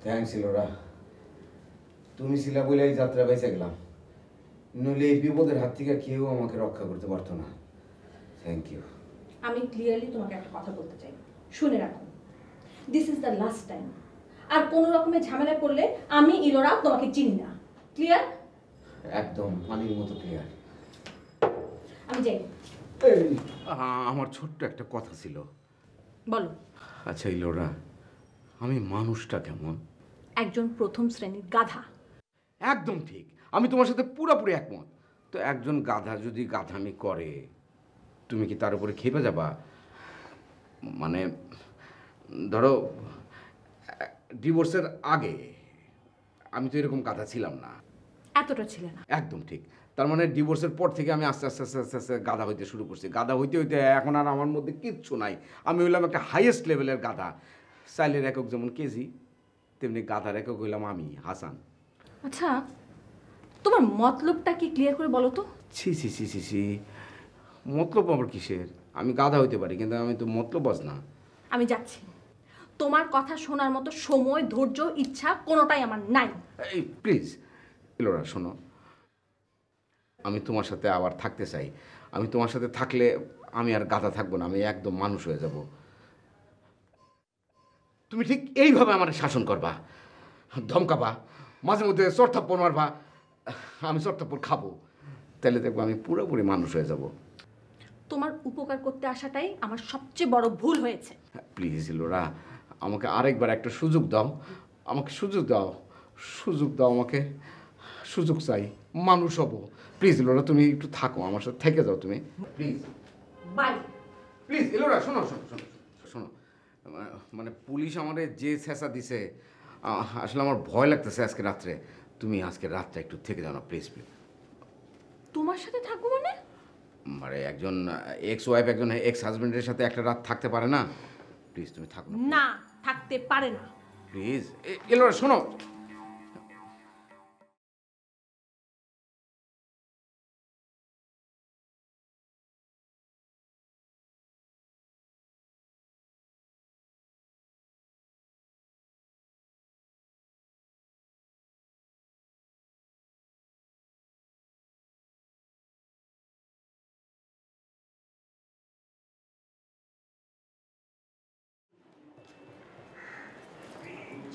থ্যাংকস ইলোরা, তুমি ছিলা বলে এই যাত্রা বেঁচে গেলাম, নইলে এই বিপদের হাত থেকে কেউ আমাকে রক্ষা করতে পারতো না। Thank you. আমি ক্লিয়ারলি তোমাকে একটা কথা বলতে চাই, শুনে রাখো। This is the last time. আর কোনো রকমের ঝামেলায় পড়লে আমি ইলোরা তোমাকে চিনি না। ক্লিয়ার? একদম পানির মতো ক্লিয়ার। আমি যাই। আমার ছোট্ট একটা কথা ছিল। বলো। আচ্ছা ইলোরা, আমি মানুষটা কেমন? একজন প্রথম শ্রেণীর গাধা। একদম ঠিক, আমি তোমার সাথে পুরোপুরি একমত। তো একজন গাধা যদি গাধামি করে, তুমি কি তার উপরে খেপে যাবা? মানে ধরো ডিভোর্সের আগে আমি তো এরকম গাধা ছিলাম না। এতটা ছিল না। একদম ঠিক। তার মানে ডিভোর্সের পর থেকে আমি আস্তে আস্তে আস্তে আস্তে আস্তে গাধা হইতে শুরু করছি। গাধা হইতে হইতে এখন আর আমার মধ্যে কিচ্ছু নাই। আমি হইলাম একটা হাইয়েস্ট লেভেলের গাধা। চাইলের একক যেমন কেজি, তেমনি গাধার একক হইলাম আমি, হাসান। আচ্ছা, তোমার মতলবটা কি ক্লিয়ার করে বলো তো? ছি ছি ছি ছি ছি, মতলব আবার কিসের? আমি গাধা হইতে পারি, কিন্তু আমি তো মতলববাজ না। আমি যাচ্ছি। তোমার কথা শোনার মতো সময়, ধৈর্য, ইচ্ছা কোনোটাই আমার নাই। এই প্লিজ ইলোরা শোনো, আমি তোমার সাথে আবার থাকতে চাই। আমি তোমার সাথে থাকলে আমি আর গাধা থাকবো না, আমি একদম মানুষ হয়ে যাব। তুমি ঠিক এইভাবে আমার শাসন করবা, ধমকাবা, মাঝে মধ্যে চড়থাপ্পড় মারবা, আমি চড়থাপ্পড় খাবো, তাহলে দেখবো আমি পুরোপুরি মানুষ হয়ে যাব। তোমার উপকার করতে আসাটাই আমার সবচেয়ে বড় ভুল হয়েছে। প্লিজ ইলোরা, আমাকে আরেকবার একটা সুযোগ দাও, আমাকে সুযোগ দাও, সুযোগ দাও আমাকে, সুযোগ চাই, মানুষ হব। প্লিজ ইলোরা, তুমি একটু থাকো, আমার সাথে থেকে যাও তুমি, প্লিজ। বাই। প্লিজ ইলোরা, শোনো শোনো শোনো শোনো, মানে পুলিশ আমারে যে ছেঁচা দিছে, আসলে আমার ভয় লাগতেছে আজকে রাত্রে। তুমি আজকে রাতটা একটু থেকে যাও না প্লিজ প্লিজ। তোমার সাথে থাকবো মানে? মানে একজন এক্স ওয়াইফ একজন এক্স হাজবেন্ডের সাথে একটা রাত থাকতে পারে না? প্লিজ তুমি থাকো না, থাকতে পারে না। প্লিজ ইলোরা শোনো।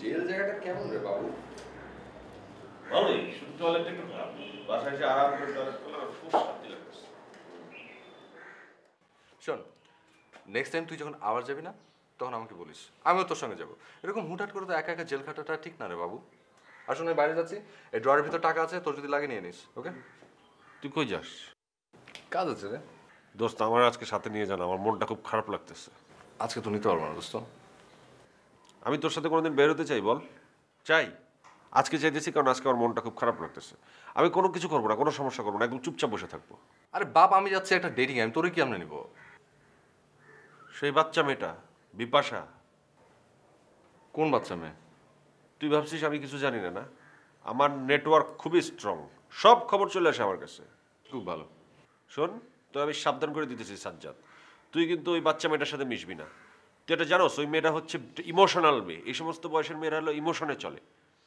জেল জায়গাটা কেমন রে বাবু? ভালোই, শুধু টয়লেটটা একটু খারাপ। বাসায় এসে আরাম করে টয়লেট করলে আমার খুব শান্তি লাগতেছে। শোন, নেক্সট টাইম তুই যখন আবার যাবি না, তখন আমাকে বলিস, আমিও তোর সঙ্গে যাবো। এরকম হুটহাট করে তো একা একা জেল খাটাটা ঠিক না রে বাবু। আর শোন, বাইরে যাচ্ছি, এই ড্রয়ারের ভিতর টাকা আছে, তোর যদি লাগে নিয়ে নিস। ওকে? তুই কই যাস? কাজ আছে রে দোস্ত, আমার আজকে সাথে নিয়ে যান, আমার মনটা খুব খারাপ লাগতেছে। আজকে তো নিতে পারবো না দোস্ত। আমি তোর সাথে কোনোদিন বের হতে চাই বল? চাই। আজকে চাইতেছি কারণ আজকে আমার মনটা খুব খারাপ লাগতেছে। আমি কোনো কিছু করবো না, কোনো সমস্যা করবো না, একদম চুপচাপ বসে থাকবো। আরে বাপ, আমি যাচ্ছি একটা ডেটিং, আমি তোরে কি আমরা নিব? সেই বাচ্চা মেয়েটা বিপাশা। কোন বাচ্চা মেয়ে? তুই ভাবছিস আমি কিছু জানি না? না, আমার নেটওয়ার্ক খুবই স্ট্রং, সব খবর চলে আসে আমার কাছে। খুব ভালো। শোন, তো আমি সাবধান করে দিতেছি সাজ্জাদ, তুই কিন্তু ওই বাচ্চা মেয়েটার সাথে মিশবি না। তুই এটা জানোস, ওই মেয়েটা হচ্ছে ইমোশনাল মেয়ে। এই সমস্ত বয়সের মেয়েরা হলো ইমোশনে চলে।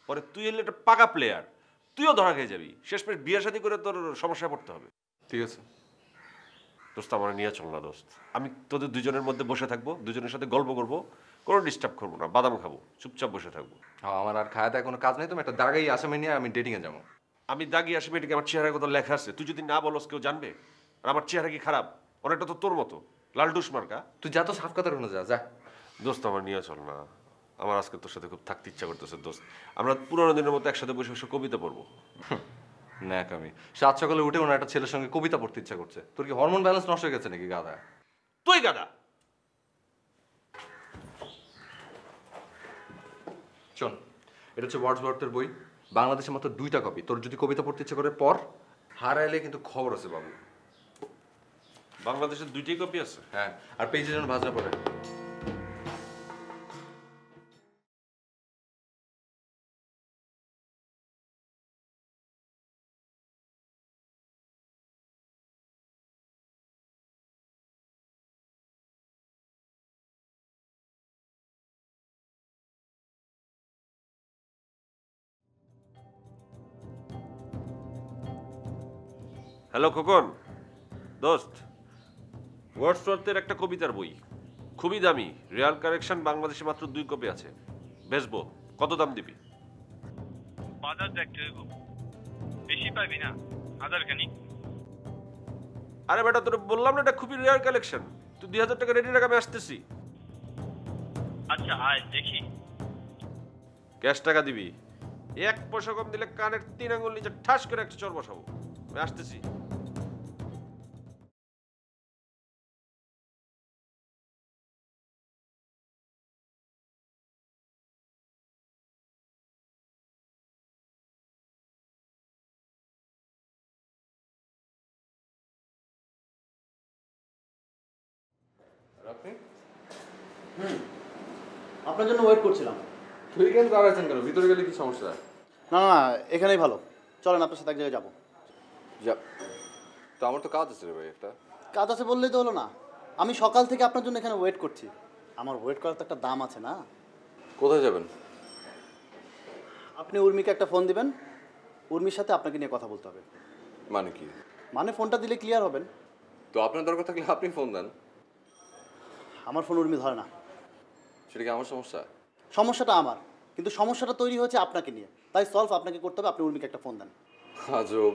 পরে তুই হলে একটা পাকা প্লেয়ার, তুইও ধরা খেয়ে যাবি। শেষমেশ বিয়ে শাদী করে তোর সমস্যায় পড়তে হবে। ঠিক আছে দোস্ত, আমার নিয়ে চল না দোস্ত। আমি তোদের দুজনের মধ্যে বসে থাকবো, দুজনের সাথে গল্প করবো, কোনো ডিস্টার্ব করবো না, বাদাম খাবো, চুপচাপ বসে থাকবো। আমার আর খাওয়া দাওয়া কোনো কাজ নেই, তুমি একটা দাগাই আসামি নিয়ে আমি ডেটিংয়ে যাবো। আমি দাগি আসামি, এটাকে আমার চেহারার কথা লেখা আছে, তুই যদি না বলস কেউ জানবে? আর আমার চেহারা কি খারাপ? অনেকটা তো তোর মতো লালটুস মার্কা। তুই যা তো সাফ কথা রুনো যা যা। দোস্ত, আমার নিয়ে চল না, আমার আজকে তোর সাথে খুব থাকতে ইচ্ছা করতেছে দোস্ত। আমরা পুরোনো দিনের মতো একসাথে বসে বসে কবিতা পড়বো। ন্যাক, আমি সাত সকালে উঠে ওনার একটা ছেলের সঙ্গে কবিতা পড়তে ইচ্ছা করছে। তোর কি হরমোন ব্যালেন্স নষ্ট হয়ে গেছে নাকি গাধা? তুই গাধা। শোন, এটা হচ্ছে ওয়ার্ডসওয়ার্থের বই, বাংলাদেশে মাত্র 2টা কপি। তোর যদি কবিতা পড়তে ইচ্ছে করে পর, হারাইলে কিন্তু খবর আছে বাবু। বাংলাদেশের 2টি কপি আছে? হ্যাঁ, আর পেজে যেন ভাজনা পড়ে। হ্যালো খোকন, দোস্ত, ওয়ার্ডসওয়ার্থের একটা কবিতার বই, খুবই দামি, রিয়াল কালেকশন, বাংলাদেশে মাত্র 2 কপি আছে। বেচবো, কত দাম দিবি? বাজার দেখতে হইব, বেশি পাইবি না, 1000 খানিক। আরে বেটা, তোর বললাম না এটা খুবই রিয়াল কালেকশন। তুই 2000 টাকা রেডি রাখ, আমি আসতেছি। আচ্ছা আয় দেখি। ক্যাশ টাকা দিবি, 1 পয়সা কম দিলে কানের 3 আঙ্গুল নিচে ঠাস করে একটা চড় বসাবো। আমি আসতেছি। আপনার জন্য ওয়েট করছিলাম। তুই কেন দাঁড়াচ্ছেন কেন? ভিতরে গেলে কি সমস্যা? না না, এখানেই ভালো। চলেন আপনার সাথে এক জায়গায় যাবো। যা। তো আমার তো কাজ আছে রে ভাই একটা। কাজ আছে বললেই তো হলো না। আমি সকাল থেকে আপনার জন্য এখানে ওয়েট করছি। আমার ওয়েট করার তো একটা দাম আছে না? কোথায় যাবেন? আপনি উর্মিকে একটা ফোন দিবেন, উর্মির সাথে আপনাকে নিয়ে কথা বলতে হবে। মানে কি? মানে ফোনটা দিলে ক্লিয়ার হবেন। তো আপনার দরকার থাকলে আপনি ফোন দেন। আমার ফোন উর্মি ধরে না। সেটা কি আমার সমস্যা? সমস্যাটা আমার, কিন্তু সমস্যাটা তৈরি হয়েছে আপনাকে নিয়ে, তাই সলভ আপনাকে করতে হবে। আপনি উর্মিকে একটা ফোন দেন। আজব।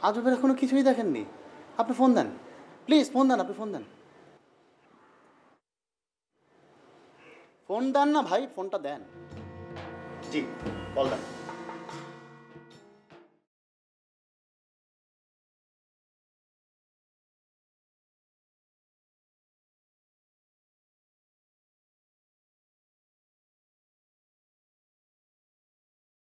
আজবের এখনো কিছুই দেখেননি? আপনি ফোন দেন, প্লিজ ফোন দেন। আপনি ফোন দেন, ফোন দেন না ভাই, ফোনটা দেন। জি, কল দেন।